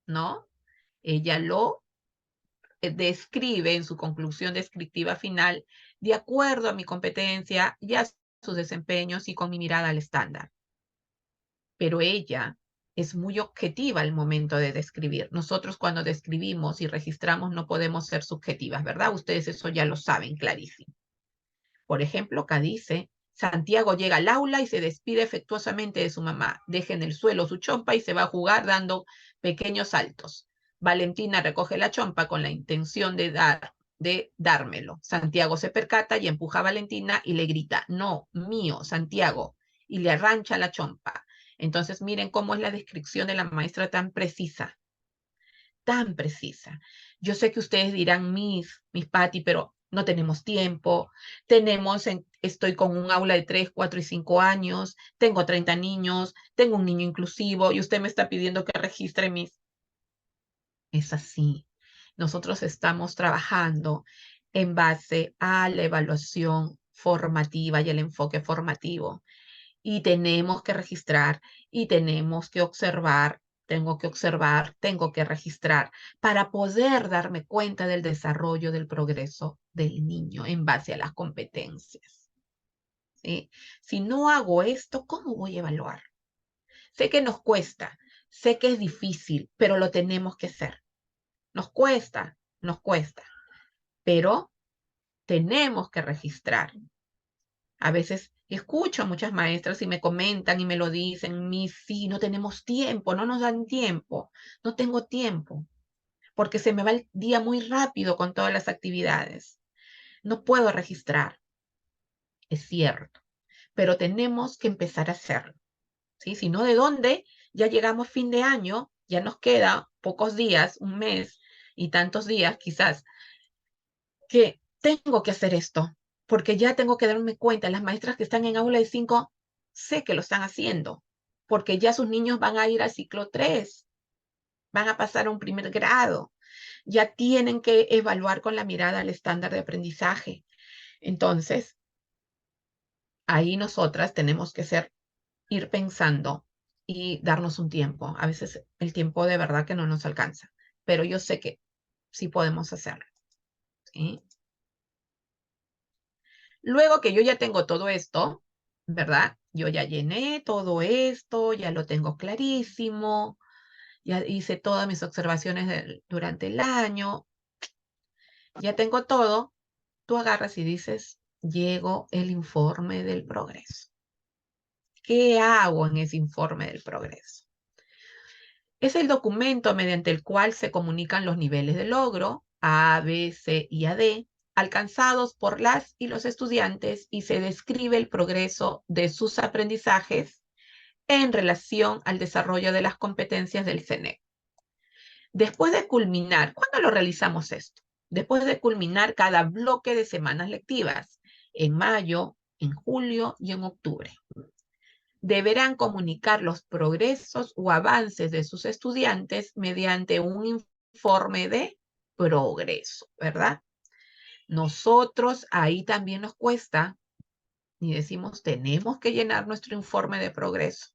¿no? Ella lo describe en su conclusión descriptiva final de acuerdo a mi competencia y a sus desempeños y con mi mirada al estándar. Pero ella es muy objetiva al momento de describir. Nosotros cuando describimos y registramos no podemos ser subjetivas, ¿verdad? Ustedes eso ya lo saben clarísimo. Por ejemplo, acá dice, Santiago llega al aula y se despide afectuosamente de su mamá. Deja en el suelo su chompa y se va a jugar dando pequeños saltos. Valentina recoge la chompa con la intención de dármelo. Santiago se percata y empuja a Valentina y le grita, no, mío, Santiago, y le arrancha la chompa. Entonces miren cómo es la descripción de la maestra tan precisa. Tan precisa. Yo sé que ustedes dirán, Miss Patty, pero no tenemos tiempo. Estoy con un aula de 3, 4 y 5 años, tengo 30 niños, tengo un niño inclusivo y usted me está pidiendo que registre mis. Es así. Nosotros estamos trabajando en base a la evaluación formativa y el enfoque formativo. Y tenemos que registrar y tenemos que observar, tengo que registrar para poder darme cuenta del desarrollo, del progreso del niño en base a las competencias. ¿Sí? Si no hago esto, ¿cómo voy a evaluar? Sé que nos cuesta, sé que es difícil, pero lo tenemos que hacer. Nos cuesta, pero tenemos que registrar. A veces escucho a muchas maestras y me comentan y me lo dicen, sí, no tenemos tiempo, no nos dan tiempo, no tengo tiempo, porque se me va el día muy rápido con todas las actividades. No puedo registrar, es cierto, pero tenemos que empezar a hacerlo, ¿sí? Si no, ¿de dónde? Ya llegamos fin de año, ya nos queda pocos días, un mes y tantos días quizás, que tengo que hacer esto, porque ya tengo que darme cuenta, las maestras que están en aula de 5, sé que lo están haciendo, porque ya sus niños van a ir al ciclo 3, van a pasar a un primer grado, ya tienen que evaluar con la mirada al estándar de aprendizaje. Entonces, ahí nosotras tenemos que ir pensando y darnos un tiempo. A veces el tiempo de verdad que no nos alcanza, pero yo sé que sí podemos hacerlo, ¿sí? Luego que yo ya tengo todo esto, ¿verdad? Yo ya llené todo esto, ya lo tengo clarísimo, ya hice todas mis observaciones durante el año. Ya tengo todo. Tú agarras y dices, llegó el informe del progreso. ¿Qué hago en ese informe del progreso? Es el documento mediante el cual se comunican los niveles de logro, A, B, C y AD, alcanzados por las y los estudiantes y se describe el progreso de sus aprendizajes en relación al desarrollo de las competencias del CNE. Después de culminar, ¿cuándo lo realizamos esto? Después de culminar cada bloque de semanas lectivas, en mayo, en julio y en octubre. Deberán comunicar los progresos o avances de sus estudiantes mediante un informe de progreso, ¿verdad? Nosotros ahí también nos cuesta y decimos, tenemos que llenar nuestro informe de progreso.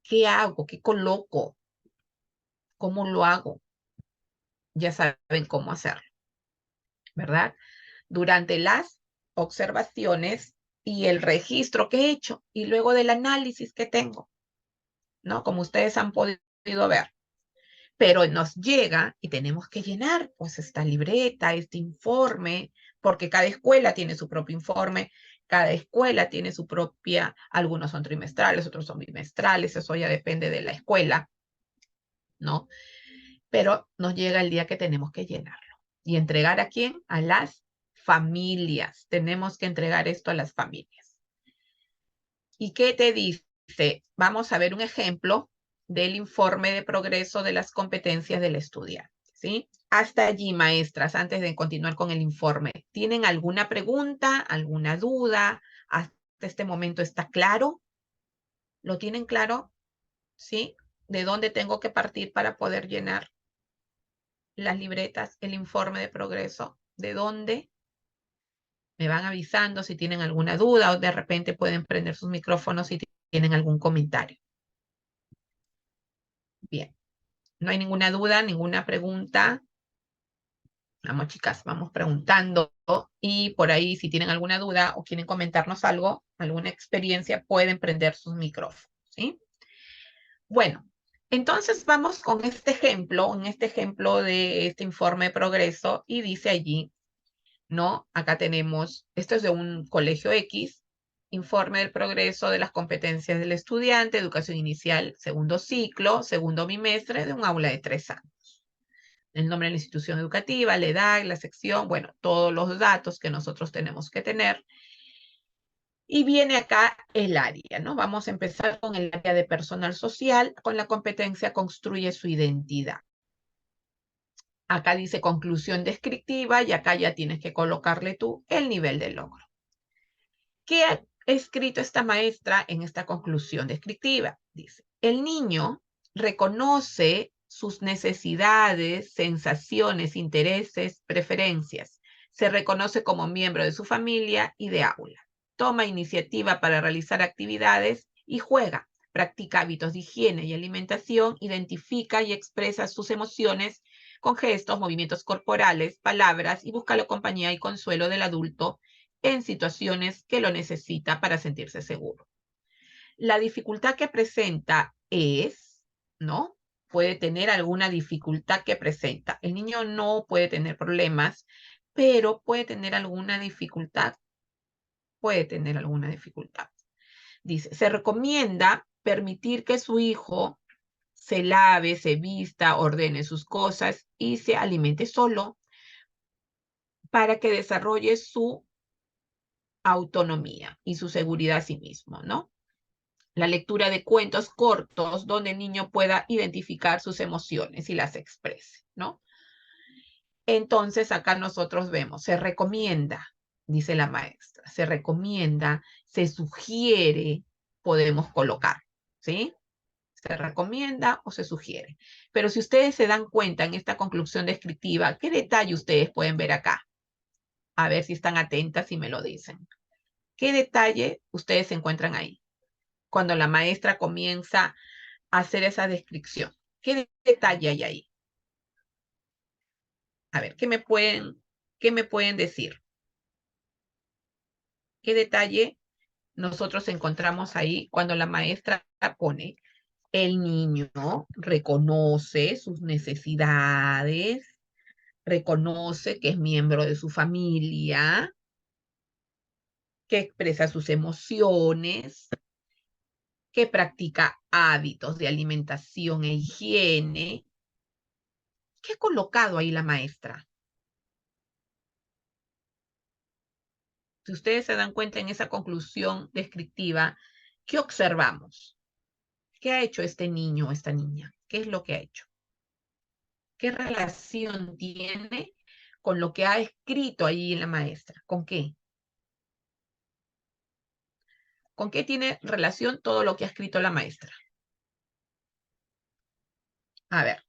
¿Qué hago? ¿Qué coloco? ¿Cómo lo hago? Ya saben cómo hacerlo, ¿verdad? Durante las observaciones y el registro que he hecho y luego del análisis que tengo, ¿no? Como ustedes han podido ver. Pero nos llega y tenemos que llenar pues esta libreta, este informe, porque cada escuela tiene su propio informe, cada escuela tiene su propia, algunos son trimestrales, otros son bimestrales, eso ya depende de la escuela, ¿no? Pero nos llega el día que tenemos que llenarlo. ¿Y entregar a quién? A las familias. Tenemos que entregar esto a las familias. ¿Y qué te dice? Vamos a ver un ejemplo del informe de progreso de las competencias del estudiante, ¿sí? Hasta allí, maestras, antes de continuar con el informe, ¿tienen alguna pregunta, alguna duda? ¿Hasta este momento está claro? ¿Lo tienen claro? ¿Sí? ¿De dónde tengo que partir para poder llenar las libretas, el informe de progreso? ¿De dónde? Me van avisando si tienen alguna duda o de repente pueden prender sus micrófonos si tienen algún comentario. Bien, no hay ninguna duda, ninguna pregunta. Vamos, chicas, vamos preguntando y por ahí si tienen alguna duda o quieren comentarnos algo, alguna experiencia, pueden prender sus micrófonos, ¿sí? Bueno, entonces vamos con este ejemplo, de este informe de progreso y dice allí, ¿no? Acá tenemos, esto es de un colegio X, informe del progreso de las competencias del estudiante, educación inicial, segundo ciclo, segundo bimestre de un aula de 3 años. El nombre de la institución educativa, la edad, la sección, bueno, todos los datos que nosotros tenemos que tener. Y viene acá el área, ¿no? Vamos a empezar con el área de personal social, con la competencia construye su identidad. Acá dice conclusión descriptiva y acá ya tienes que colocarle tú el nivel de logro. ¿Qué ha escrito esta maestra en esta conclusión descriptiva? Dice, el niño reconoce sus necesidades, sensaciones, intereses, preferencias. Se reconoce como miembro de su familia y de aula. Toma iniciativa para realizar actividades y juega. Practica hábitos de higiene y alimentación, identifica y expresa sus emociones con gestos, movimientos corporales, palabras y busca la compañía y consuelo del adulto en situaciones que lo necesita para sentirse seguro. La dificultad que presenta es, ¿no? Puede tener alguna dificultad que presenta. El niño no puede tener problemas, pero puede tener alguna dificultad. Puede tener alguna dificultad. Dice, se recomienda permitir que su hijo se lave, se vista, ordene sus cosas y se alimente solo para que desarrolle su autonomía y su seguridad a sí mismo, ¿no? La lectura de cuentos cortos donde el niño pueda identificar sus emociones y las exprese, ¿no? Entonces acá nosotros vemos, se recomienda, dice la maestra, se recomienda, se sugiere, podemos colocar, ¿sí? Se recomienda o se sugiere. Pero si ustedes se dan cuenta en esta conclusión descriptiva, ¿qué detalle ustedes pueden ver acá? A ver si están atentas y me lo dicen. ¿Qué detalle ustedes encuentran ahí? Cuando la maestra comienza a hacer esa descripción. ¿Qué detalle hay ahí? A ver, ¿qué me pueden decir? ¿Qué detalle nosotros encontramos ahí cuando la maestra pone el niño reconoce sus necesidades, reconoce que es miembro de su familia, que expresa sus emociones, que practica hábitos de alimentación e higiene. ¿Qué ha colocado ahí la maestra? Si ustedes se dan cuenta en esa conclusión descriptiva, ¿qué observamos? ¿Qué ha hecho este niño o esta niña? ¿Qué es lo que ha hecho? ¿Qué relación tiene con lo que ha escrito allí la maestra? ¿Con qué? ¿Con qué tiene relación todo lo que ha escrito la maestra? A ver,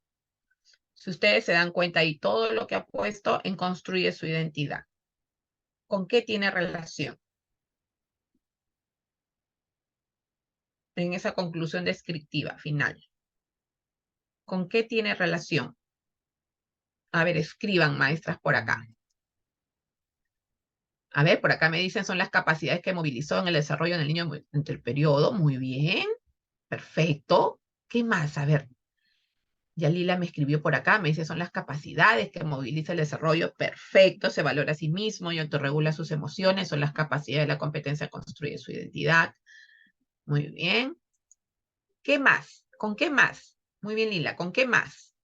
si ustedes se dan cuenta ahí, todo lo que ha puesto en construye su identidad. ¿Con qué tiene relación? En esa conclusión descriptiva final. ¿Con qué tiene relación? A ver, escriban, maestras, por acá. A ver, por acá me dicen son las capacidades que movilizó en el desarrollo del niño entre el periodo. Muy bien, perfecto. ¿Qué más? A ver, Yalila me escribió por acá, me dice son las capacidades que moviliza el desarrollo. Perfecto, se valora a sí mismo y autorregula sus emociones. Son las capacidades de la competencia, construye su identidad. Muy bien. ¿Qué más? ¿Con qué más? Muy bien, Lila, ¿con qué más?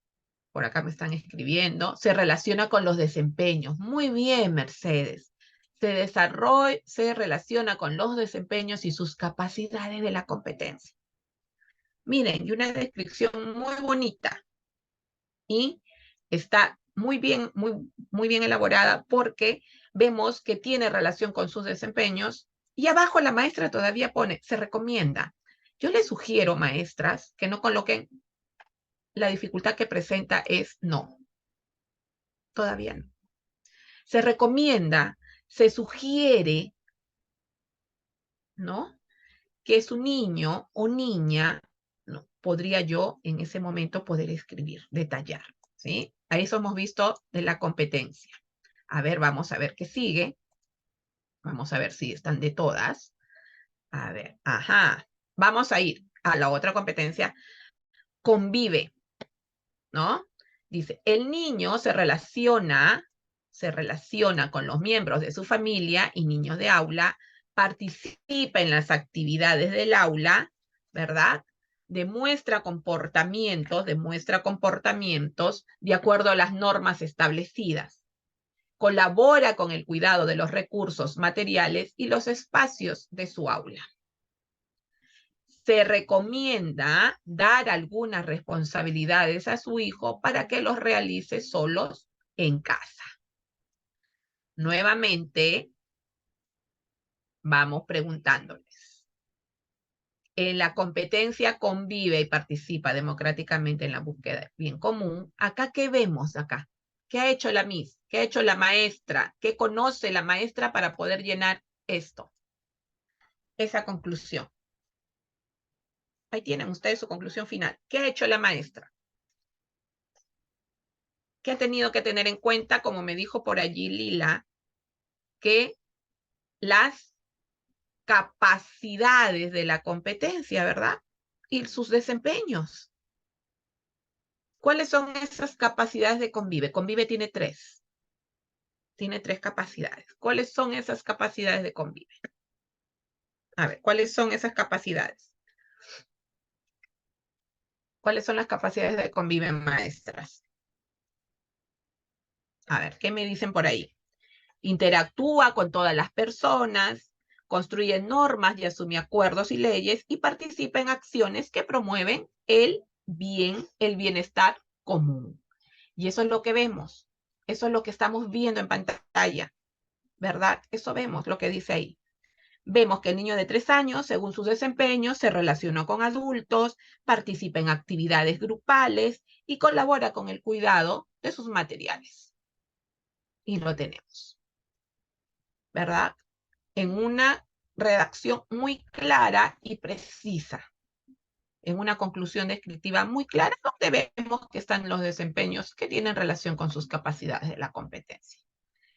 Por acá me están escribiendo. Se relaciona con los desempeños. Muy bien, Mercedes. Se relaciona con los desempeños y sus capacidades de la competencia. Miren, y una descripción muy bonita. Y está muy bien elaborada porque vemos que tiene relación con sus desempeños. Y abajo la maestra todavía pone, se recomienda. Yo les sugiero, maestras, que no coloquen la dificultad que presenta es no. Todavía no. Se recomienda, se sugiere, ¿no? Que su niño o niña, ¿no? Podría yo en ese momento poder escribir, detallar, ¿sí? A eso hemos visto de la competencia. A ver, vamos a ver qué sigue. Vamos a ver si están de todas. A ver, ajá. Vamos a ir a la otra competencia. Convive, ¿no? Dice, el niño se relaciona con los miembros de su familia y niños de aula, participa en las actividades del aula, ¿verdad? Demuestra comportamientos de acuerdo a las normas establecidas. Colabora con el cuidado de los recursos materiales y los espacios de su aula. Se recomienda dar algunas responsabilidades a su hijo para que los realice solos en casa. Nuevamente, vamos preguntándoles. En la competencia convive y participa democráticamente en la búsqueda del bien común. ¿Acá qué vemos acá? ¿Qué ha hecho la Miss? ¿Qué ha hecho la maestra? ¿Qué conoce la maestra para poder llenar esto? Esa conclusión. Ahí tienen ustedes su conclusión final. ¿Qué ha hecho la maestra? ¿Qué ha tenido que tener en cuenta, como me dijo por allí Lila, que las capacidades de la competencia, ¿verdad? Y sus desempeños. ¿Cuáles son esas capacidades de Convive? Convive tiene tres. Tiene tres capacidades. ¿Cuáles son esas capacidades de Convive? A ver, ¿cuáles son esas capacidades? ¿Cuáles son las capacidades de Convive, maestras? A ver, ¿qué me dicen por ahí? Interactúa con todas las personas, construye normas y asume acuerdos y leyes y participa en acciones que promueven el bienestar común. Y eso es lo que vemos. Eso es lo que estamos viendo en pantalla, ¿verdad? Eso vemos, lo que dice ahí. Vemos que el niño de 3 años, según sus desempeños, se relaciona con adultos, participa en actividades grupales y colabora con el cuidado de sus materiales. Y lo tenemos, ¿verdad? En una redacción muy clara y precisa, en una conclusión descriptiva muy clara, donde vemos que están los desempeños que tienen relación con sus capacidades de la competencia.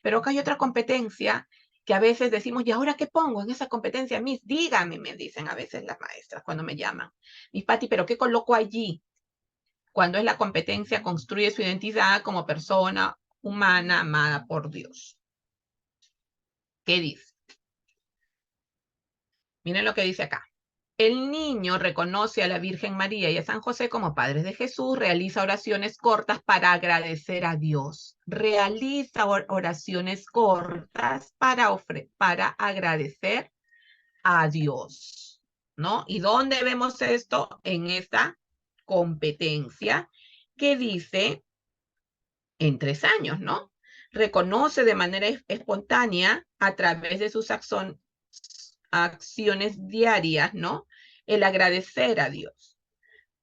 Pero acá hay otra competencia que a veces decimos, ¿y ahora qué pongo en esa competencia, Miss? Dígame, me dicen a veces las maestras cuando me llaman. Miss Patti, ¿pero qué coloco allí? Cuando es la competencia, construye su identidad como persona humana amada por Dios. ¿Qué dice? Miren lo que dice acá. El niño reconoce a la Virgen María y a San José como padres de Jesús, realiza oraciones cortas para agradecer a Dios. Realiza oraciones cortas para agradecer a Dios, ¿no? ¿Y dónde vemos esto? En esta competencia que dice en 3 años, ¿no? Reconoce de manera espontánea a través de sus acciones diarias, ¿no? El agradecer a Dios.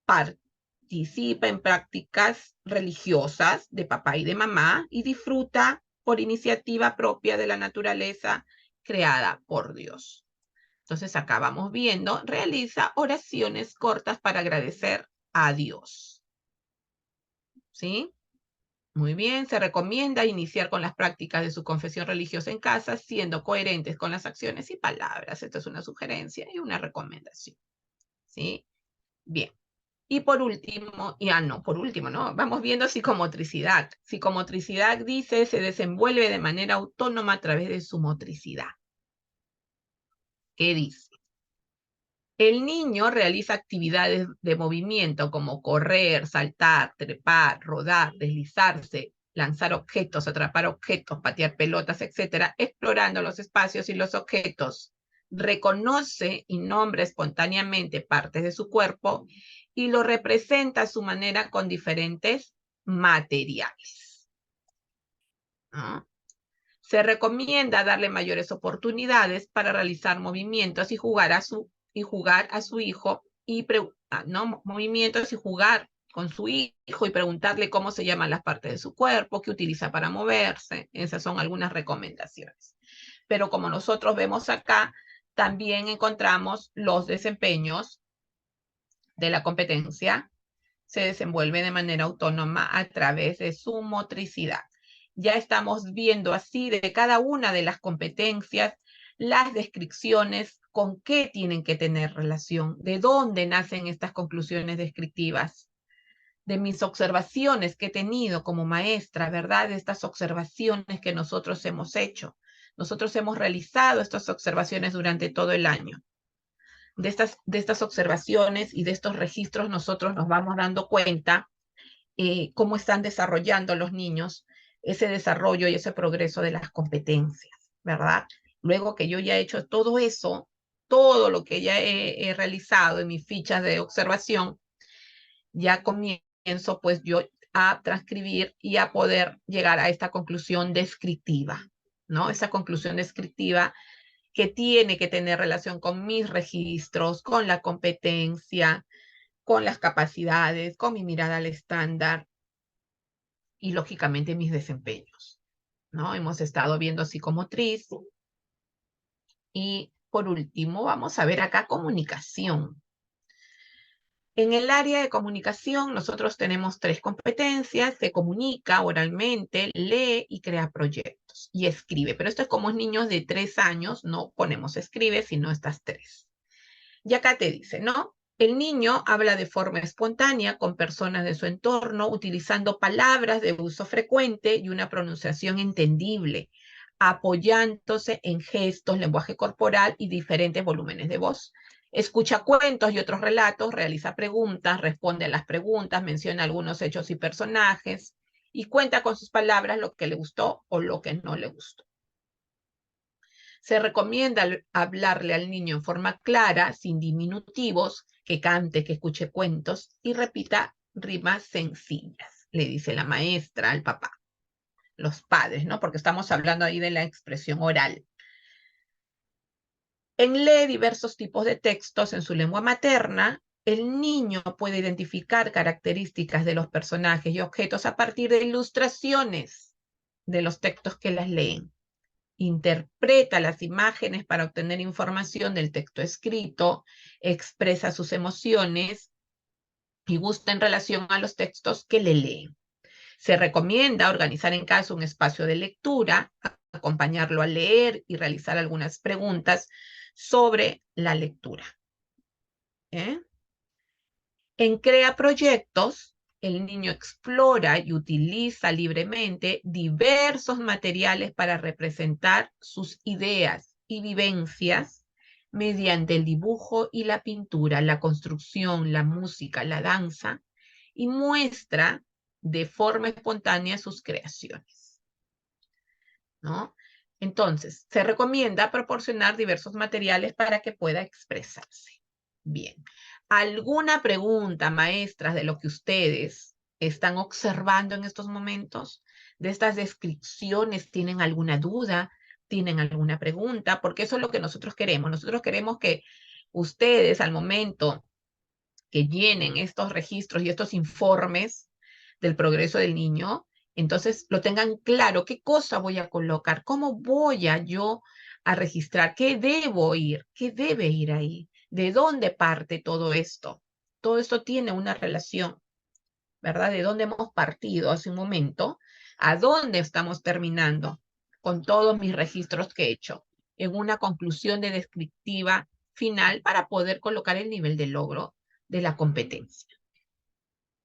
Participa en prácticas religiosas de papá y de mamá y disfruta por iniciativa propia de la naturaleza creada por Dios. Entonces acá vamos viendo, realiza oraciones cortas para agradecer a Dios. ¿Sí? Muy bien, se recomienda iniciar con las prácticas de su confesión religiosa en casa, siendo coherentes con las acciones y palabras. Esta es una sugerencia y una recomendación. ¿Sí? Bien. Y por último, por último, ¿no? Vamos viendo psicomotricidad. Psicomotricidad dice, se desenvuelve de manera autónoma a través de su motricidad. ¿Qué dice? El niño realiza actividades de movimiento como correr, saltar, trepar, rodar, deslizarse, lanzar objetos, atrapar objetos, patear pelotas, etcétera, explorando los espacios y los objetos. Reconoce y nombra espontáneamente partes de su cuerpo y lo representa a su manera con diferentes materiales, ¿no? Se recomienda darle mayores oportunidades para realizar movimientos y jugar a su hijo ¿no? Movimientos y jugar con su hijo y preguntarle cómo se llaman las partes de su cuerpo, qué utiliza para moverse. Esas son algunas recomendaciones. Pero como nosotros vemos acá, también encontramos los desempeños de la competencia. Se desenvuelve de manera autónoma a través de su motricidad. Ya estamos viendo así de cada una de las competencias, las descripciones, con qué tienen que tener relación, de dónde nacen estas conclusiones descriptivas, de mis observaciones que he tenido como maestra, ¿verdad? De estas observaciones que nosotros hemos hecho. Nosotros hemos realizado estas observaciones durante todo el año. De estas observaciones y de estos registros nosotros nos vamos dando cuenta cómo están desarrollando los niños ese desarrollo y ese progreso de las competencias, ¿verdad? Luego que yo ya he hecho todo eso, todo lo que ya he realizado en mis fichas de observación, ya comienzo pues yo a transcribir y a poder llegar a esta conclusión descriptiva, ¿no? Esa conclusión descriptiva que tiene que tener relación con mis registros, con la competencia, con las capacidades, con mi mirada al estándar y lógicamente mis desempeños, ¿no? Hemos estado viendo psicomotriz y por último vamos a ver acá comunicación. En el área de comunicación nosotros tenemos 3 competencias: se comunica oralmente, lee y crea proyectos y escribe, pero esto es como niños de 3 años, no ponemos escribe, sino estas 3. Y acá te dice, ¿no? El niño habla de forma espontánea con personas de su entorno, utilizando palabras de uso frecuente y una pronunciación entendible, apoyándose en gestos, lenguaje corporal y diferentes volúmenes de voz. Escucha cuentos y otros relatos, realiza preguntas, responde a las preguntas, menciona algunos hechos y personajes y cuenta con sus palabras lo que le gustó o lo que no le gustó. Se recomienda hablarle al niño en forma clara, sin diminutivos, que cante, que escuche cuentos y repita rimas sencillas, le dice la maestra al papá, los padres, ¿no? Porque estamos hablando ahí de la expresión oral. Lee diversos tipos de textos en su lengua materna. El niño puede identificar características de los personajes y objetos a partir de ilustraciones de los textos que las leen. Interpreta las imágenes para obtener información del texto escrito, expresa sus emociones y gusta en relación a los textos que le leen. Se recomienda organizar en casa un espacio de lectura, acompañarlo a leer y realizar algunas preguntas sobre la lectura. En Crea Proyectos, el niño explora y utiliza libremente diversos materiales para representar sus ideas y vivencias mediante el dibujo y la pintura, la construcción, la música, la danza, y muestra de forma espontánea sus creaciones, ¿no? Entonces, se recomienda proporcionar diversos materiales para que pueda expresarse. Bien. ¿Alguna pregunta, maestras, de lo que ustedes están observando en estos momentos? ¿De estas descripciones tienen alguna duda? ¿Tienen alguna pregunta? Porque eso es lo que nosotros queremos. Nosotros queremos que ustedes, al momento que llenen estos registros y estos informes del progreso del niño, entonces lo tengan claro, qué cosa voy a colocar, cómo voy a yo a registrar, qué debo ir, qué debe ir ahí, de dónde parte todo esto. Todo esto tiene una relación, ¿verdad? De dónde hemos partido hace un momento, a dónde estamos terminando con todos mis registros que he hecho, en una conclusión de descriptiva final para poder colocar el nivel de logro de la competencia.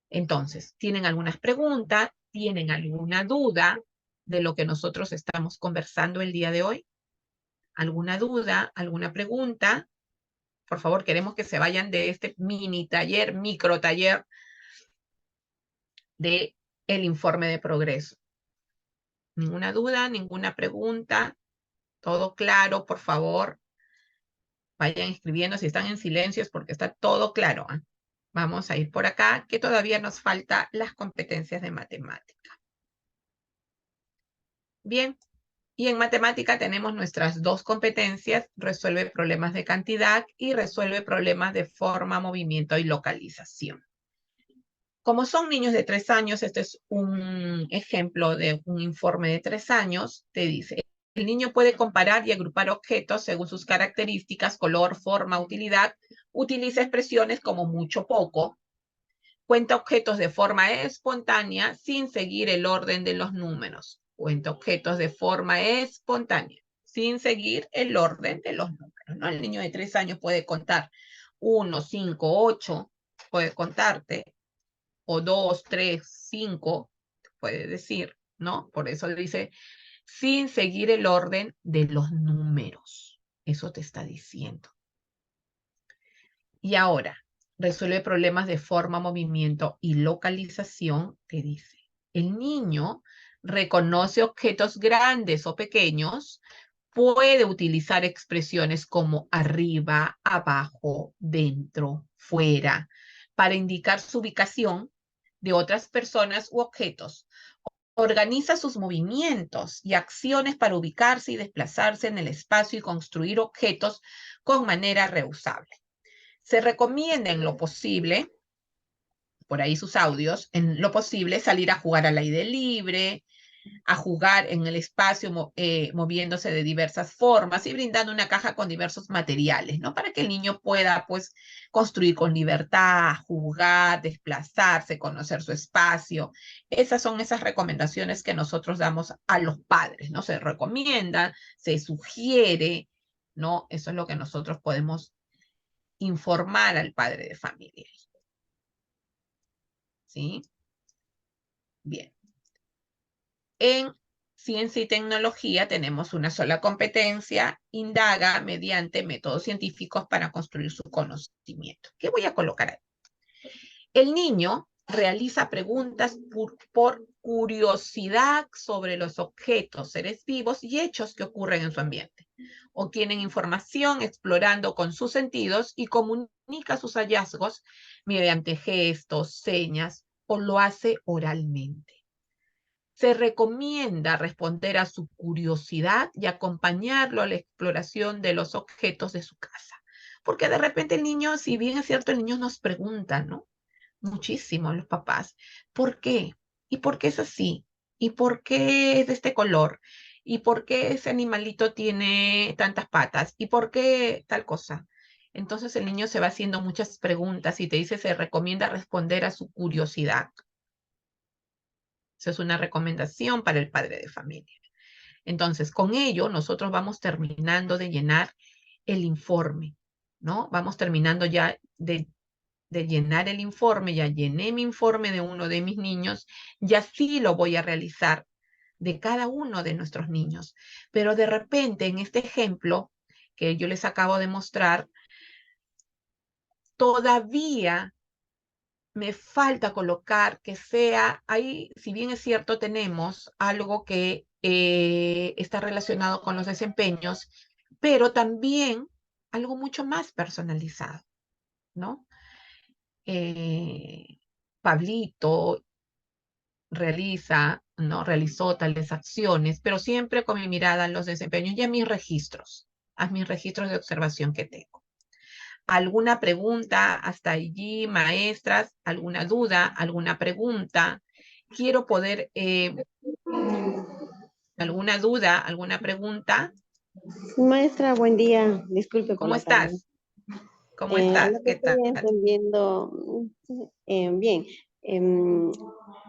Entonces, ¿tienen algunas preguntas? ¿Tienen alguna duda de lo que nosotros estamos conversando el día de hoy? ¿Alguna duda? ¿Alguna pregunta? Por favor, queremos que se vayan de este mini taller, micro taller de el informe de progreso. ¿Ninguna duda? ¿Ninguna pregunta? ¿Todo claro? Por favor, vayan escribiendo. Si están en silencio es porque está todo claro, ¿eh? Vamos a ir por acá, que todavía nos falta las competencias de matemática. Bien, y en matemática tenemos nuestras dos competencias, resuelve problemas de cantidad y resuelve problemas de forma, movimiento y localización. Como son niños de 3 años, este es un ejemplo de un informe de 3 años, te dice, el niño puede comparar y agrupar objetos según sus características, color, forma, utilidad, utiliza expresiones como mucho, poco, cuenta objetos de forma espontánea sin seguir el orden de los números. Cuenta objetos de forma espontánea sin seguir el orden de los números, ¿no? El niño de 3 años puede contar 1, 5, 8, puede contarte, o 2, 3, 5, puede decir, ¿no? Por eso dice, sin seguir el orden de los números. Eso te está diciendo. Y ahora, resuelve problemas de forma, movimiento y localización, te dice. El niño reconoce objetos grandes o pequeños, puede utilizar expresiones como arriba, abajo, dentro, fuera, para indicar su ubicación de otras personas u objetos. Organiza sus movimientos y acciones para ubicarse y desplazarse en el espacio y construir objetos con manera reusable. Se recomienda en lo posible, por ahí sus audios, en lo posible salir a jugar al aire libre, a jugar en el espacio moviéndose de diversas formas y brindando una caja con diversos materiales, ¿no? Para que el niño pueda, pues, construir con libertad, jugar, desplazarse, conocer su espacio. Esas son esas recomendaciones que nosotros damos a los padres, ¿no? Se recomienda, se sugiere, ¿no? Eso es lo que nosotros podemos informar al padre de familia. ¿Sí? Bien. En ciencia y tecnología tenemos una sola competencia, indaga mediante métodos científicos para construir su conocimiento. ¿Qué voy a colocar ahí? El niño realiza preguntas por curiosidad sobre los objetos, seres vivos y hechos que ocurren en su ambiente. Obtienen información explorando con sus sentidos y comunica sus hallazgos mediante gestos, señas o lo hace oralmente. Se recomienda responder a su curiosidad y acompañarlo a la exploración de los objetos de su casa. Porque de repente el niño, si bien es cierto, el niño nos pregunta, ¿no? Muchísimo los papás. ¿Por qué? ¿Y por qué es así? ¿Y por qué es de este color? ¿Y por qué ese animalito tiene tantas patas? ¿Y por qué tal cosa? Entonces el niño se va haciendo muchas preguntas y te dice, se recomienda responder a su curiosidad. Esa es una recomendación para el padre de familia. Entonces, con ello, nosotros vamos terminando de llenar el informe, ¿no? Vamos terminando ya de de llenar el informe, ya llené mi informe de uno de mis niños, y así lo voy a realizar de cada uno de nuestros niños. Pero de repente, en este ejemplo que yo les acabo de mostrar, todavía me falta colocar que sea, ahí, si bien es cierto, tenemos algo que está relacionado con los desempeños, pero también algo mucho más personalizado, ¿no? Pablito realizó tales acciones, pero siempre con mi mirada en los desempeños y a mis registros de observación que tengo. ¿Alguna pregunta hasta allí, maestras? ¿Alguna duda? ¿Alguna pregunta? Quiero poder, ¿alguna duda? ¿Alguna pregunta? Maestra, buen día. Disculpe por ¿Cómo la tarde. estás? ¿Cómo estás? Lo que ¿Qué estoy tal? entendiendo, bien, em,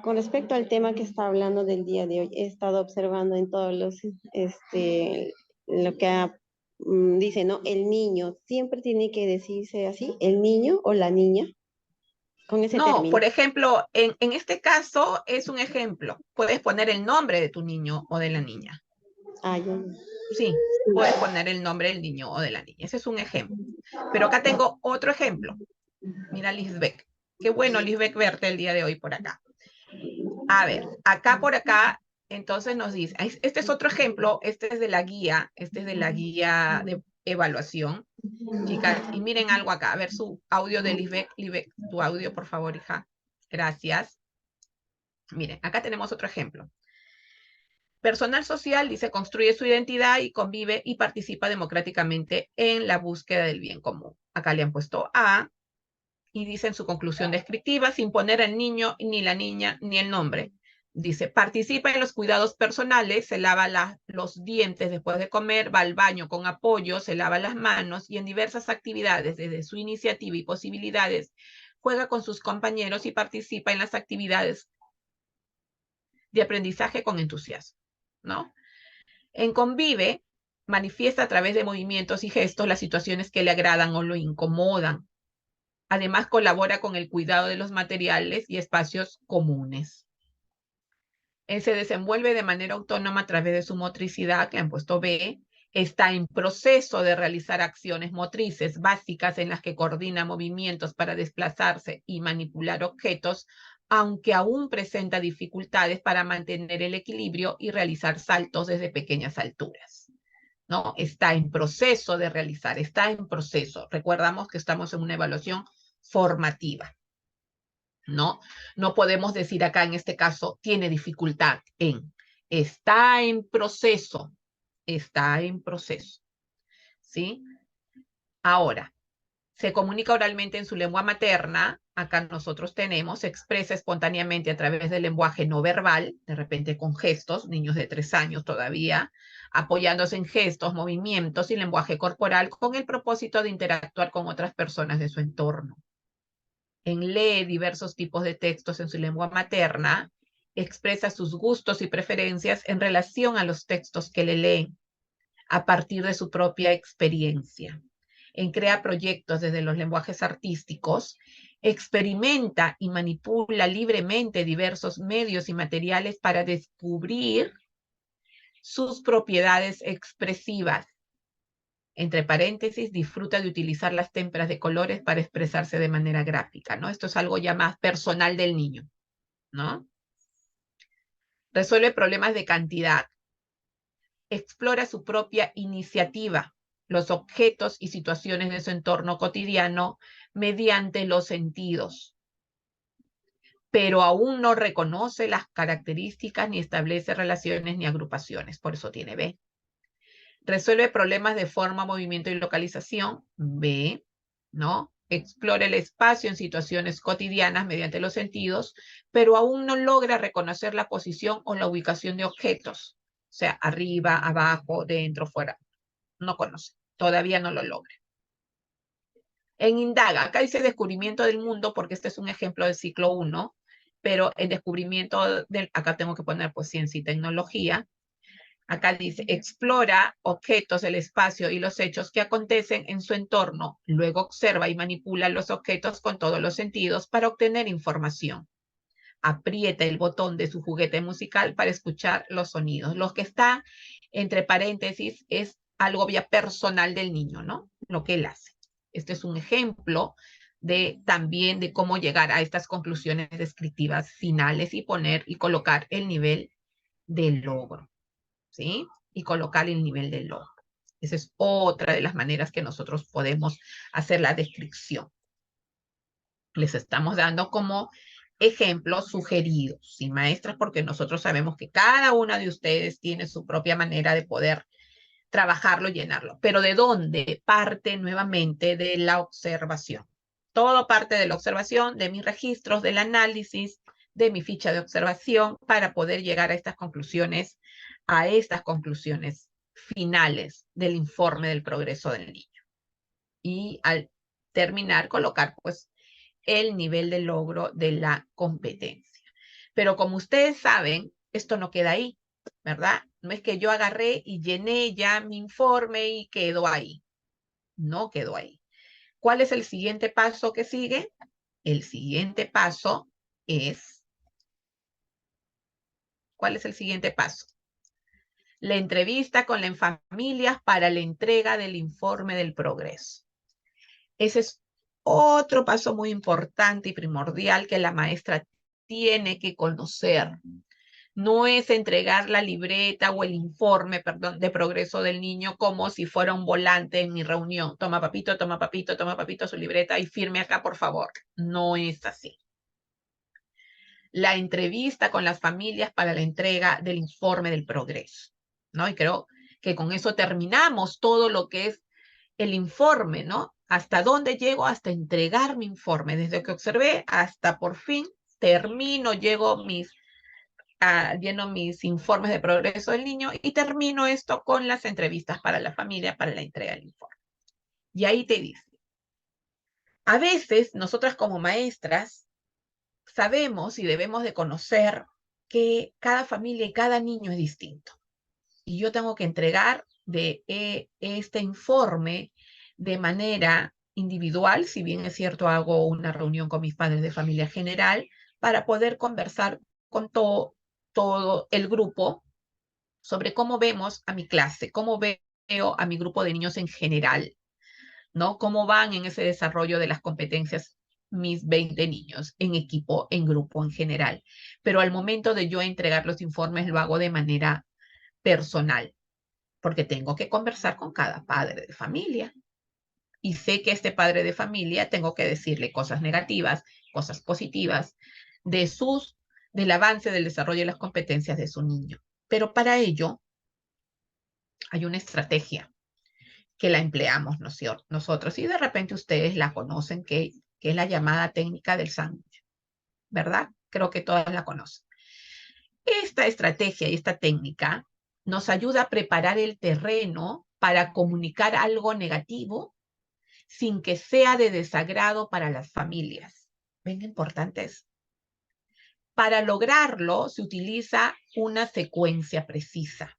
con respecto al tema que está hablando del día de hoy, he estado observando en todos los, lo que dice, ¿no? El niño, siempre tiene que decirse así, el niño o la niña, con ese No, término. por ejemplo, en este caso es un ejemplo. Puedes poner el nombre de tu niño o de la niña. Ah, ya. Sí, puedes poner el nombre del niño o de la niña. Ese es un ejemplo. Pero acá tengo otro ejemplo. Mira, Lisbeth. Qué bueno, Lisbeth, verte el día de hoy por acá. A ver, acá por acá, entonces nos dice, este es otro ejemplo, este es de la guía de evaluación, chicas, y miren algo acá, a ver su audio de Lisbeth, Lisbeth, tu audio, por favor, hija. Gracias. Miren, acá tenemos otro ejemplo. Personal social, dice, construye su identidad y convive y participa democráticamente en la búsqueda del bien común. Acá le han puesto A y dice en su conclusión descriptiva, sin poner al niño, ni la niña, ni el nombre. Dice, participa en los cuidados personales, se lava los dientes después de comer, va al baño con apoyo, se lava las manos y en diversas actividades desde su iniciativa y posibilidades, juega con sus compañeros y participa en las actividades de aprendizaje con entusiasmo, ¿no? En convive, manifiesta a través de movimientos y gestos las situaciones que le agradan o lo incomodan. Además, colabora con el cuidado de los materiales y espacios comunes. Él se desenvuelve de manera autónoma a través de su motricidad, que han puesto B. Está en proceso de realizar acciones motrices básicas en las que coordina movimientos para desplazarse y manipular objetos, aunque aún presenta dificultades para mantener el equilibrio y realizar saltos desde pequeñas alturas. ¿No? Está en proceso de realizar, está en proceso. Recordamos que estamos en una evaluación formativa, ¿no? No podemos decir acá en este caso, tiene dificultad en, está en proceso, ¿sí? Ahora, se comunica oralmente en su lengua materna, acá nosotros tenemos, se expresa espontáneamente a través del lenguaje no verbal, de repente con gestos, niños de 3 años todavía, apoyándose en gestos, movimientos y lenguaje corporal con el propósito de interactuar con otras personas de su entorno. Lee diversos tipos de textos en su lengua materna, expresa sus gustos y preferencias en relación a los textos que le leen, a partir de su propia experiencia. Crea proyectos desde los lenguajes artísticos, experimenta y manipula libremente diversos medios y materiales para descubrir sus propiedades expresivas. Entre paréntesis, disfruta de utilizar las témperas de colores para expresarse de manera gráfica, ¿no? Esto es algo ya más personal del niño, ¿no? Resuelve problemas de cantidad. Explora su propia iniciativa, los objetos y situaciones de su entorno cotidiano mediante los sentidos, pero aún no reconoce las características ni establece relaciones ni agrupaciones, por eso tiene B. Resuelve problemas de forma, movimiento y localización, B, ¿no? Explora el espacio en situaciones cotidianas mediante los sentidos, pero aún no logra reconocer la posición o la ubicación de objetos, o sea, arriba, abajo, dentro, fuera. No conoce, todavía no lo logra. Indaga, acá dice descubrimiento del mundo, porque este es un ejemplo del ciclo 1, pero en descubrimiento acá tengo que poner pues ciencia y tecnología. Acá dice, explora objetos, el espacio y los hechos que acontecen en su entorno. Luego observa y manipula los objetos con todos los sentidos para obtener información. Aprieta el botón de su juguete musical para escuchar los sonidos. Lo que está entre paréntesis es algo ya personal del niño, ¿no? Lo que él hace. Este es un ejemplo también de cómo llegar a estas conclusiones descriptivas finales y poner y colocar el nivel de logro, ¿sí? Y colocar el nivel de logro. Esa es otra de las maneras que nosotros podemos hacer la descripción. Les estamos dando como ejemplos sugeridos, ¿sí, maestras? Porque nosotros sabemos que cada una de ustedes tiene su propia manera de poder trabajarlo y llenarlo. Pero ¿de dónde? Parte nuevamente de la observación. Todo parte de la observación, de mis registros, del análisis, de mi ficha de observación, para poder llegar a estas conclusiones finales del informe del progreso del niño. Y al terminar, colocar pues el nivel de logro de la competencia. Pero como ustedes saben, esto no queda ahí, ¿verdad? No es que yo agarré y llené ya mi informe y quedó ahí. No quedó ahí. ¿Cuál es el siguiente paso que sigue? El siguiente paso es... ¿Cuál es el siguiente paso? La entrevista con las familias para la entrega del informe del progreso. Ese es otro paso muy importante y primordial que la maestra tiene que conocer. No es entregar la libreta o el informe, perdón, de progreso del niño como si fuera un volante en mi reunión. Toma papito, toma papito, toma papito su libreta y firme acá, por favor. No es así. La entrevista con las familias para la entrega del informe del progreso, ¿no? Y creo que con eso terminamos todo lo que es el informe, ¿no? ¿Hasta dónde llego? Hasta entregar mi informe, desde que observé hasta por fin termino, lleno mis informes de progreso del niño y termino esto con las entrevistas para la familia, para la entrega del informe. Y ahí te dice, a veces nosotras como maestras sabemos y debemos de conocer que cada familia y cada niño es distinto. Y yo tengo que entregar este informe de manera individual, si bien es cierto, hago una reunión con mis padres de familia general para poder conversar con todo el grupo sobre cómo vemos a mi clase, cómo veo a mi grupo de niños en general, ¿no? Cómo van en ese desarrollo de las competencias mis 20 niños, en equipo, en grupo, en general. Pero al momento de yo entregar los informes, lo hago de manera personal, porque tengo que conversar con cada padre de familia. Y sé que este padre de familia tengo que decirle cosas negativas, cosas positivas, del avance, del desarrollo de las competencias de su niño. Pero para ello hay una estrategia que la empleamos nosotros y de repente ustedes la conocen, que es la llamada técnica del sándwich, ¿verdad? Creo que todas la conocen. Esta estrategia y esta técnica nos ayuda a preparar el terreno para comunicar algo negativo sin que sea de desagrado para las familias. ¿Ven qué importante es? Para lograrlo se utiliza una secuencia precisa.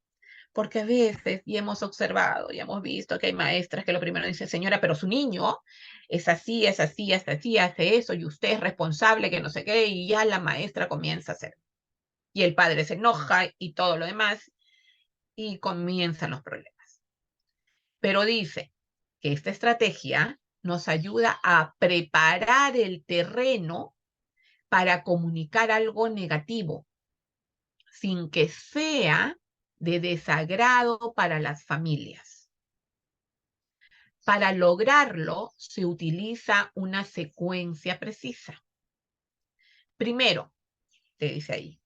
Porque a veces, y hemos observado, y hemos visto que hay maestras que lo primero dicen, señora, pero su niño es así, es así, es así, hace eso, y usted es responsable, que no sé qué, y ya la maestra comienza a hacer. Y el padre se enoja y todo lo demás, y comienzan los problemas. Pero dice que esta estrategia nos ayuda a preparar el terreno para comunicar algo negativo, sin que sea de desagrado para las familias. Para lograrlo, se utiliza una secuencia precisa. Primero, te dice ahí,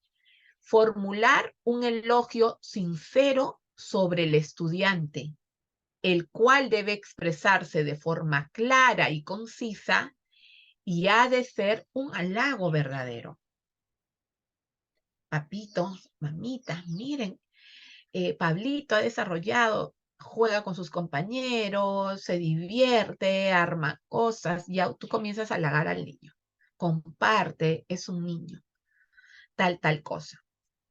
formular un elogio sincero sobre el estudiante, el cual debe expresarse de forma clara y concisa y ha de ser un halago verdadero. Papitos, mamitas, miren, Pablito ha desarrollado, juega con sus compañeros, se divierte, arma cosas, ya tú comienzas a halagar al niño. Comparte, es un niño, tal cosa.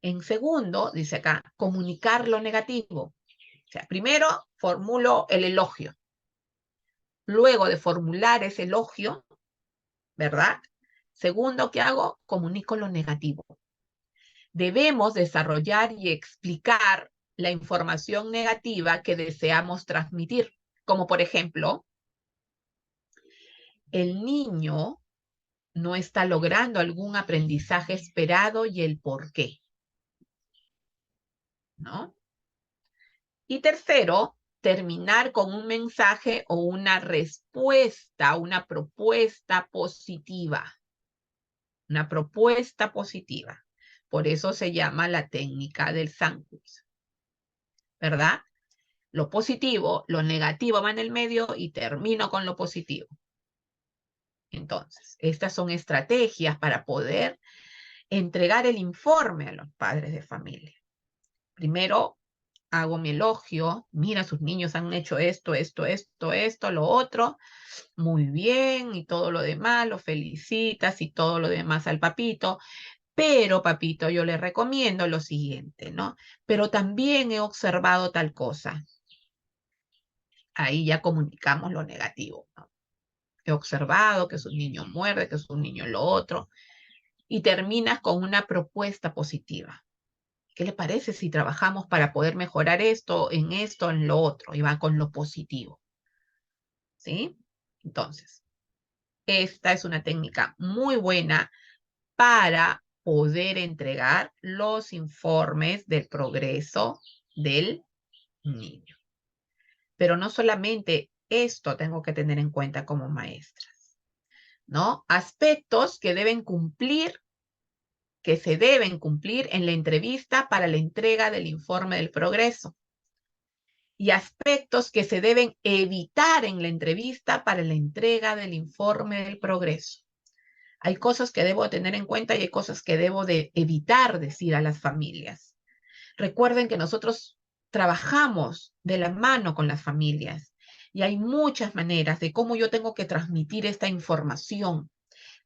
En segundo, dice acá, comunicar lo negativo. O sea, primero formulo el elogio. Luego de formular ese elogio, ¿verdad? Segundo, ¿qué hago? Comunico lo negativo. Debemos desarrollar y explicar la información negativa que deseamos transmitir. Como por ejemplo, el niño no está logrando algún aprendizaje esperado y el por qué, ¿no? Y tercero, terminar con un mensaje o una respuesta, una propuesta positiva. Una propuesta positiva. Por eso se llama la técnica del sándwich, ¿verdad? Lo positivo, lo negativo va en el medio y termino con lo positivo. Entonces, estas son estrategias para poder entregar el informe a los padres de familia. Primero, hago mi elogio. Mira, sus niños han hecho esto, lo otro. Muy bien, y todo lo demás, lo felicitas y todo lo demás al papito. Pero, papito, yo le recomiendo lo siguiente, ¿no? Pero también he observado tal cosa. Ahí ya comunicamos lo negativo, ¿no? He observado que su niño muerde, que su niño lo otro. Y terminas con una propuesta positiva. ¿Qué le parece si trabajamos para poder mejorar esto, en lo otro? Y va con lo positivo. ¿Sí? Entonces, esta es una técnica muy buena para poder entregar los informes del progreso del niño. Pero no solamente esto tengo que tener en cuenta como maestras, ¿no? Aspectos que se deben cumplir en la entrevista para la entrega del informe del progreso. Y aspectos que se deben evitar en la entrevista para la entrega del informe del progreso. Hay cosas que debo tener en cuenta y hay cosas que debo de evitar decir a las familias. Recuerden que nosotros trabajamos de la mano con las familias y hay muchas maneras de cómo yo tengo que transmitir esta información,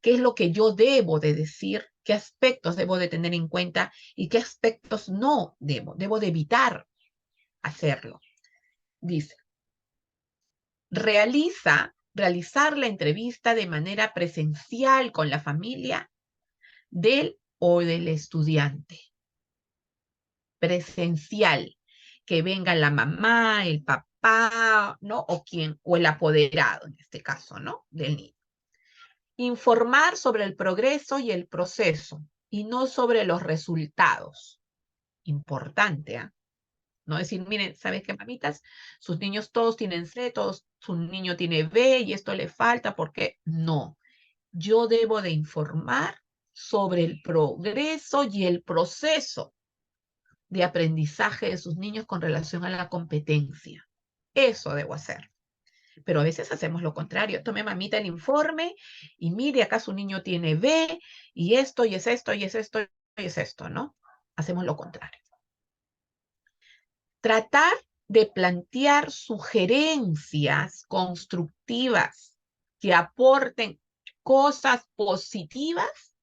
qué es lo que yo debo de decir, qué aspectos debo de tener en cuenta y qué aspectos no debo de evitar hacerlo. Dice, realizar la entrevista de manera presencial con la familia del o del estudiante. Presencial, que venga la mamá, el papá, ¿no? O el apoderado, en este caso, ¿no? Del niño. Informar sobre el progreso y el proceso, y no sobre los resultados. Importante, ¿ah? No decir, miren, ¿sabes qué, mamitas? Sus niños todos tienen C, su niño tiene B y esto le falta, porque no. Yo debo de informar sobre el progreso y el proceso de aprendizaje de sus niños con relación a la competencia. Eso debo hacer. Pero a veces hacemos lo contrario. Tome, mamita, el informe y mire, acá su niño tiene B y esto, y es esto, y es esto, y es esto, ¿no? Hacemos lo contrario. Tratar de plantear sugerencias constructivas que aporten cosas positivas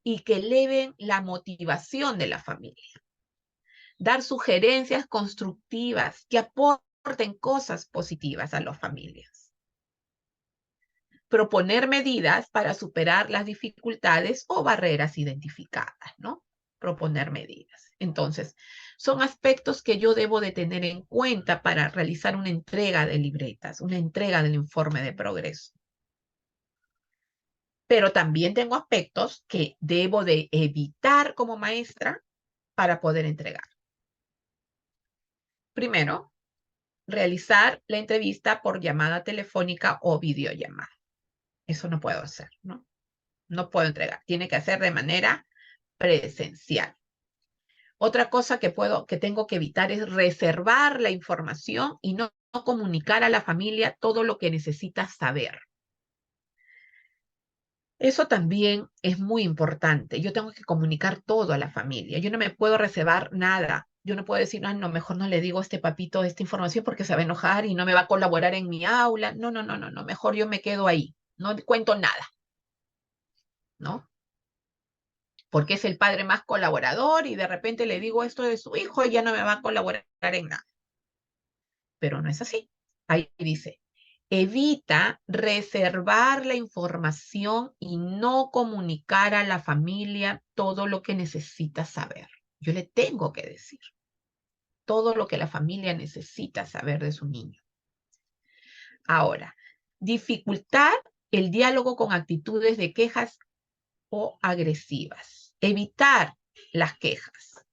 y que eleven la motivación de la familia. Dar sugerencias constructivas que aporten cosas positivas a las familias. Proponer medidas para superar las dificultades o barreras identificadas, ¿no? Proponer medidas. Entonces, son aspectos que yo debo de tener en cuenta para realizar una entrega de libretas, una entrega del informe de progreso. Pero también tengo aspectos que debo de evitar como maestra para poder entregar. Primero, realizar la entrevista por llamada telefónica o videollamada. Eso no puedo hacer, ¿no? No puedo entregar. Tiene que hacer de manera presencial. Otra cosa que tengo que evitar es reservar la información y no comunicar a la familia todo lo que necesita saber. Eso también es muy importante. Yo tengo que comunicar todo a la familia. Yo no me puedo reservar nada. Yo no puedo decir, no, mejor no le digo a este papito esta información porque se va a enojar y no me va a colaborar en mi aula. No. Mejor yo me quedo ahí. No cuento nada, ¿no? porque es el padre más colaborador y de repente le digo esto de su hijo y ya no me va a colaborar en nada. Pero no es así. Ahí dice, evita reservar la información y no comunicar a la familia todo lo que necesita saber. Yo le tengo que decir todo lo que la familia necesita saber de su niño. Ahora, dificultar el diálogo con actitudes de quejas o agresivas. Evitar las quejas.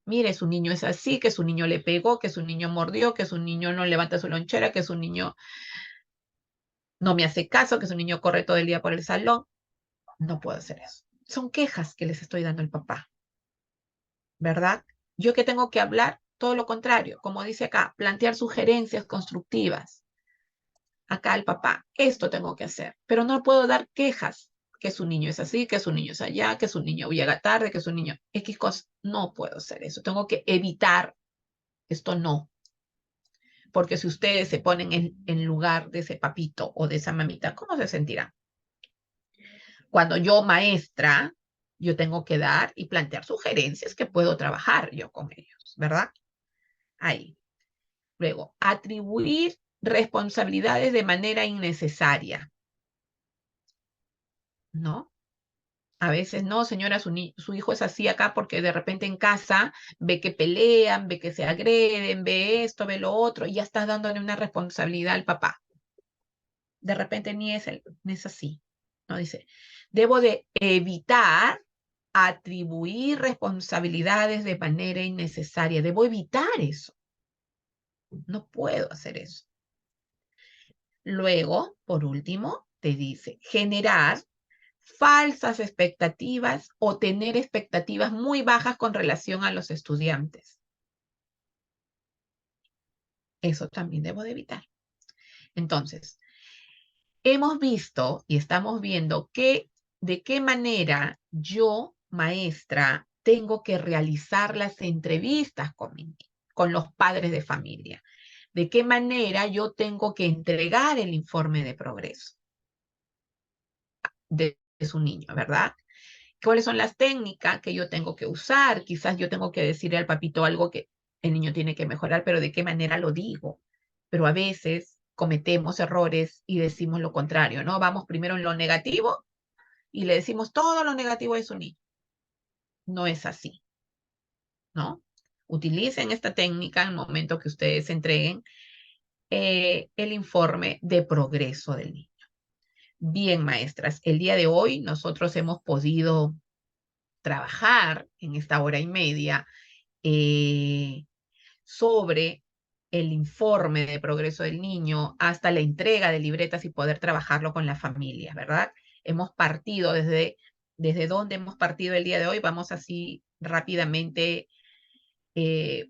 Mire, su niño es así, que su niño le pegó, que su niño mordió, que su niño no levanta su lonchera, que su niño no me hace caso, que su niño corre todo el día por el salón. No puedo hacer eso. Son quejas que les estoy dando al papá, ¿verdad? Yo que tengo que hablar, todo lo contrario, como dice acá, plantear sugerencias constructivas. Acá el papá, esto tengo que hacer, pero no puedo dar quejas, que su niño es así, que su niño es allá, que su niño llega tarde, que su niño X cosas. No puedo hacer eso, tengo que evitar esto no. Porque si ustedes se ponen en lugar de ese papito o de esa mamita, ¿cómo se sentirán? Cuando yo maestra, yo tengo que dar y plantear sugerencias que puedo trabajar yo con ellos, ¿verdad? Ahí. Luego, atribuir responsabilidades de manera innecesaria, ¿no? A veces, no, señora, su hijo es así acá porque de repente en casa ve que pelean, ve que se agreden, ve esto, ve lo otro, y ya estás dándole una responsabilidad al papá. De repente ni es así, ¿no? Dice, debo de evitar atribuir responsabilidades de manera innecesaria. Debo evitar eso. No puedo hacer eso. Luego, por último, te dice, generar falsas expectativas o tener expectativas muy bajas con relación a los estudiantes. Eso también debo de evitar. Entonces, hemos visto y estamos viendo de qué manera yo, maestra, tengo que realizar las entrevistas con los padres de familia. De qué manera yo tengo que entregar el informe de progreso de su niño, ¿verdad? ¿Cuáles son las técnicas que yo tengo que usar? Quizás yo tengo que decirle al papito algo que el niño tiene que mejorar, pero ¿de qué manera lo digo? Pero a veces cometemos errores y decimos lo contrario, ¿no? Vamos primero en lo negativo y le decimos todo lo negativo de su niño. No es así, ¿no? Utilicen esta técnica en el momento que ustedes entreguen el informe de progreso del niño. Bien, maestras, el día de hoy nosotros hemos podido trabajar en esta hora y media sobre el informe de progreso del niño hasta la entrega de libretas y poder trabajarlo con las familias, ¿verdad? Hemos partido desde dónde hemos partido el día de hoy. Vamos así rápidamente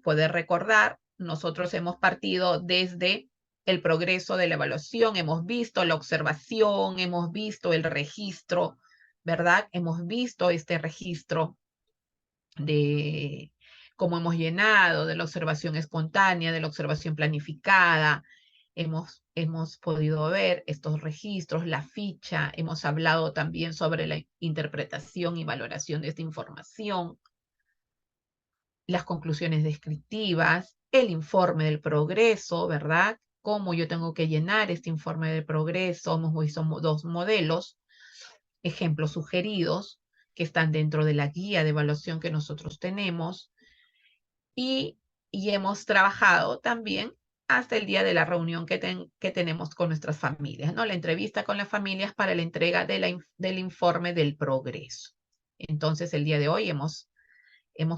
poder recordar. Nosotros hemos partido desde el progreso de la evaluación, hemos visto la observación, hemos visto el registro, ¿verdad? Hemos visto este registro de cómo hemos llenado, de la observación espontánea, de la observación planificada. Hemos podido ver estos registros, la ficha, hemos hablado también sobre la interpretación y valoración de esta información, las conclusiones descriptivas, el informe del progreso, ¿verdad? Cómo yo tengo que llenar este informe de progreso. Hemos visto dos modelos, ejemplos sugeridos que están dentro de la guía de evaluación que nosotros tenemos y hemos trabajado también hasta el día de la reunión que tenemos con nuestras familias, ¿no? La entrevista con las familias para la entrega del informe del progreso. Entonces, el día de hoy hemos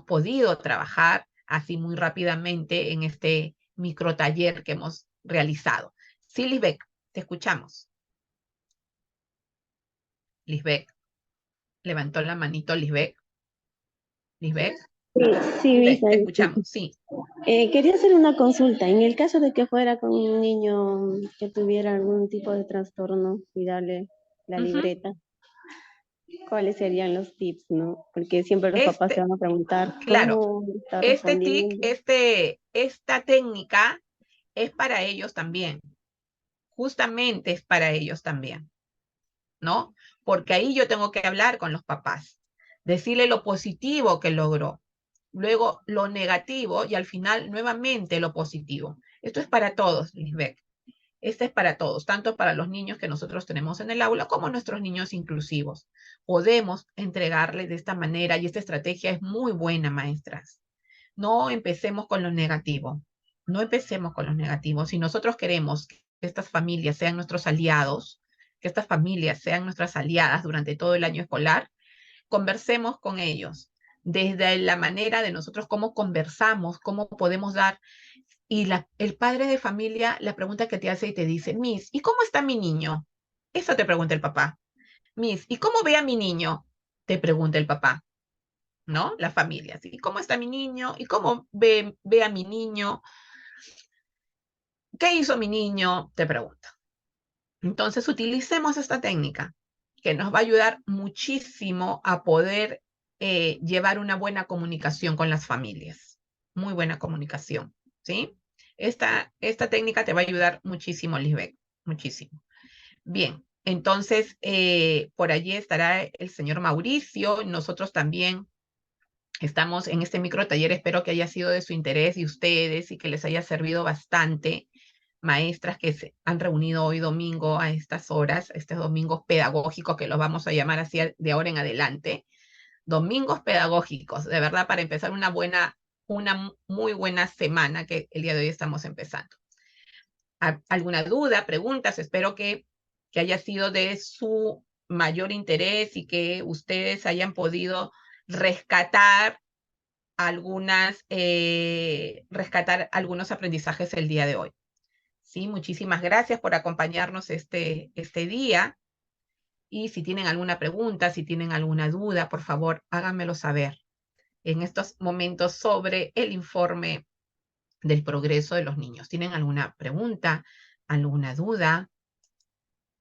podido trabajar así muy rápidamente en este micro taller que hemos realizado. Sí, Lisbeth, te escuchamos. Lisbeth, levantó la manito Lisbeth. Lisbeth. Sí, Lisbeth, Misa, te escuchamos, sí. quería hacer una consulta. En el caso de que fuera con un niño que tuviera algún tipo de trastorno y darle la libreta, ¿cuáles serían los tips, no? Porque siempre los papás se van a preguntar Claro, cómo está este TIC, respondiendo. esta técnica es para ellos también. Justamente es para ellos también, ¿no? Porque ahí yo tengo que hablar con los papás, decirle lo positivo que logró, luego lo negativo y al final nuevamente lo positivo. Esto es para todos, Lisbeth. Este es para todos, tanto para los niños que nosotros tenemos en el aula como nuestros niños inclusivos. Podemos entregarles de esta manera y esta estrategia es muy buena, maestras. No empecemos con lo negativo. No empecemos con los negativos. Si nosotros queremos que estas familias sean nuestros aliados, que estas familias sean nuestras aliadas durante todo el año escolar, conversemos con ellos desde la manera de nosotros cómo conversamos, cómo podemos dar. Y el padre de familia, la pregunta que te hace y te dice, Miss, ¿y cómo está mi niño? Eso te pregunta el papá. Miss, ¿y cómo ve a mi niño? Te pregunta el papá, ¿no? La familia, ¿sí? ¿Cómo está mi niño? ¿Y cómo ve a mi niño? ¿Qué hizo mi niño? Te pregunta. Entonces, utilicemos esta técnica que nos va a ayudar muchísimo a poder llevar una buena comunicación con las familias. Muy buena comunicación, ¿sí? Esta técnica te va a ayudar muchísimo, Lisbeth, muchísimo. Bien, entonces, por allí estará el señor Mauricio. Nosotros también estamos en este micro taller. Espero que haya sido de su interés y ustedes y que les haya servido bastante. Maestras que se han reunido hoy domingo a estas horas, estos domingos pedagógicos que los vamos a llamar así de ahora en adelante, domingos pedagógicos, de verdad, para empezar una muy buena semana que el día de hoy estamos empezando. ¿Alguna duda, preguntas? Espero que haya sido de su mayor interés y que ustedes hayan podido rescatar rescatar algunos aprendizajes el día de hoy. Sí, muchísimas gracias por acompañarnos este día. Y si tienen alguna pregunta, si tienen alguna duda, por favor, háganmelo saber en estos momentos sobre el informe del progreso de los niños. ¿Tienen alguna pregunta, alguna duda?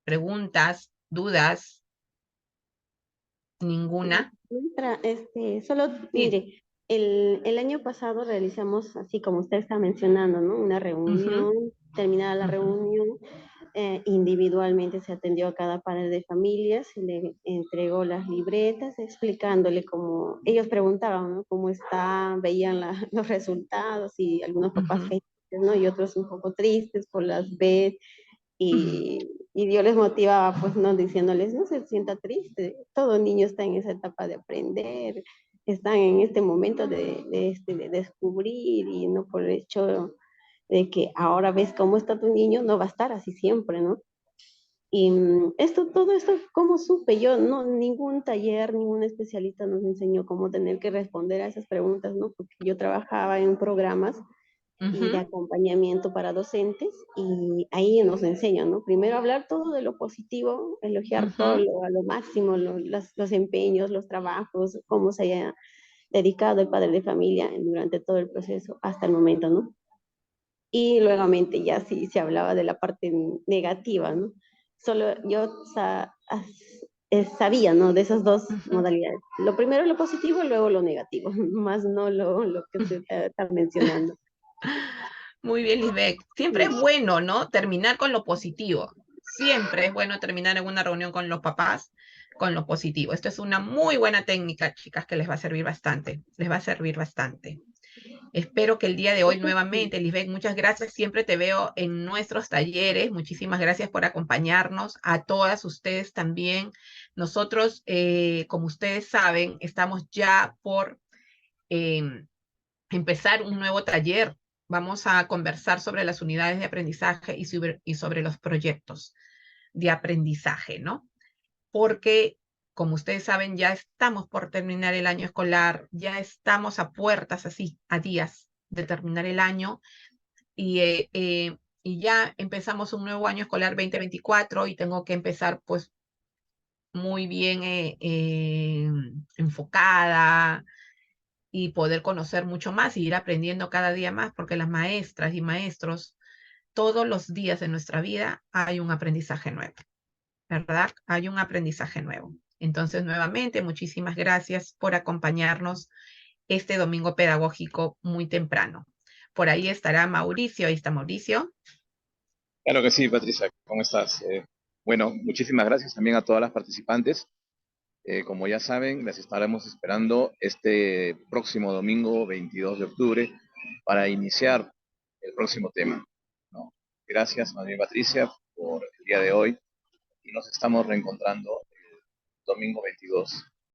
¿Preguntas, dudas? ¿Ninguna? Solo, Sí. mire, el año pasado realizamos, así como usted está mencionando, ¿no? Una reunión, terminada la reunión, individualmente se atendió a cada padre de familia, se le entregó las libretas, explicándole cómo, ellos preguntaban, ¿no? Cómo está, veían los resultados y algunos papás felices, ¿no? Y otros un poco tristes por las B y yo les motivaba, pues, no diciéndoles, no se sienta triste, todo niño está en esa etapa de aprender, están en este momento de descubrir y no por el hecho de que ahora ves cómo está tu niño, no va a estar así siempre, ¿no? Y todo esto, ¿cómo supe? Yo, no, ningún taller, ningún especialista nos enseñó cómo tener que responder a esas preguntas, ¿no? Porque yo trabajaba en programas y de acompañamiento para docentes y ahí nos enseñan, ¿no? Primero hablar todo de lo positivo, elogiar todo a lo máximo, los empeños, los trabajos, cómo se haya dedicado el padre de familia durante todo el proceso hasta el momento, ¿no? Y luego ya sí se hablaba de la parte negativa, ¿no? Solo yo sabía, ¿no? De esas dos modalidades. Lo primero lo positivo y luego lo negativo, más no lo que usted está mencionando. Muy bien, Lisbeth. Siempre es bueno, ¿no? Terminar con lo positivo. Siempre es bueno terminar en una reunión con los papás con lo positivo. Esto es una muy buena técnica, chicas, que les va a servir bastante. Les va a servir bastante. Espero que el día de hoy nuevamente, Lisbeth, muchas gracias. Siempre te veo en nuestros talleres. Muchísimas gracias por acompañarnos. A todas ustedes también. Nosotros, como ustedes saben, estamos ya por empezar un nuevo taller. Vamos a conversar sobre las unidades de aprendizaje y sobre los proyectos de aprendizaje, ¿no? Porque, como ustedes saben, ya estamos por terminar el año escolar, ya estamos a puertas, así, a días de terminar el año, y ya empezamos un nuevo año escolar 2024 y tengo que empezar, pues, muy bien enfocada, y poder conocer mucho más y ir aprendiendo cada día más, porque las maestras y maestros, todos los días de nuestra vida hay un aprendizaje nuevo, ¿verdad? Hay un aprendizaje nuevo. Entonces, nuevamente, muchísimas gracias por acompañarnos este domingo pedagógico muy temprano. Por ahí estará Mauricio. Ahí está Mauricio. Claro que sí, Patricia, ¿cómo estás? Bueno, muchísimas gracias también a todas las participantes. Como ya saben, les estaremos esperando este próximo domingo 22 de octubre para iniciar el próximo tema, ¿no? Gracias, María Patricia, por el día de hoy y nos estamos reencontrando el domingo 22.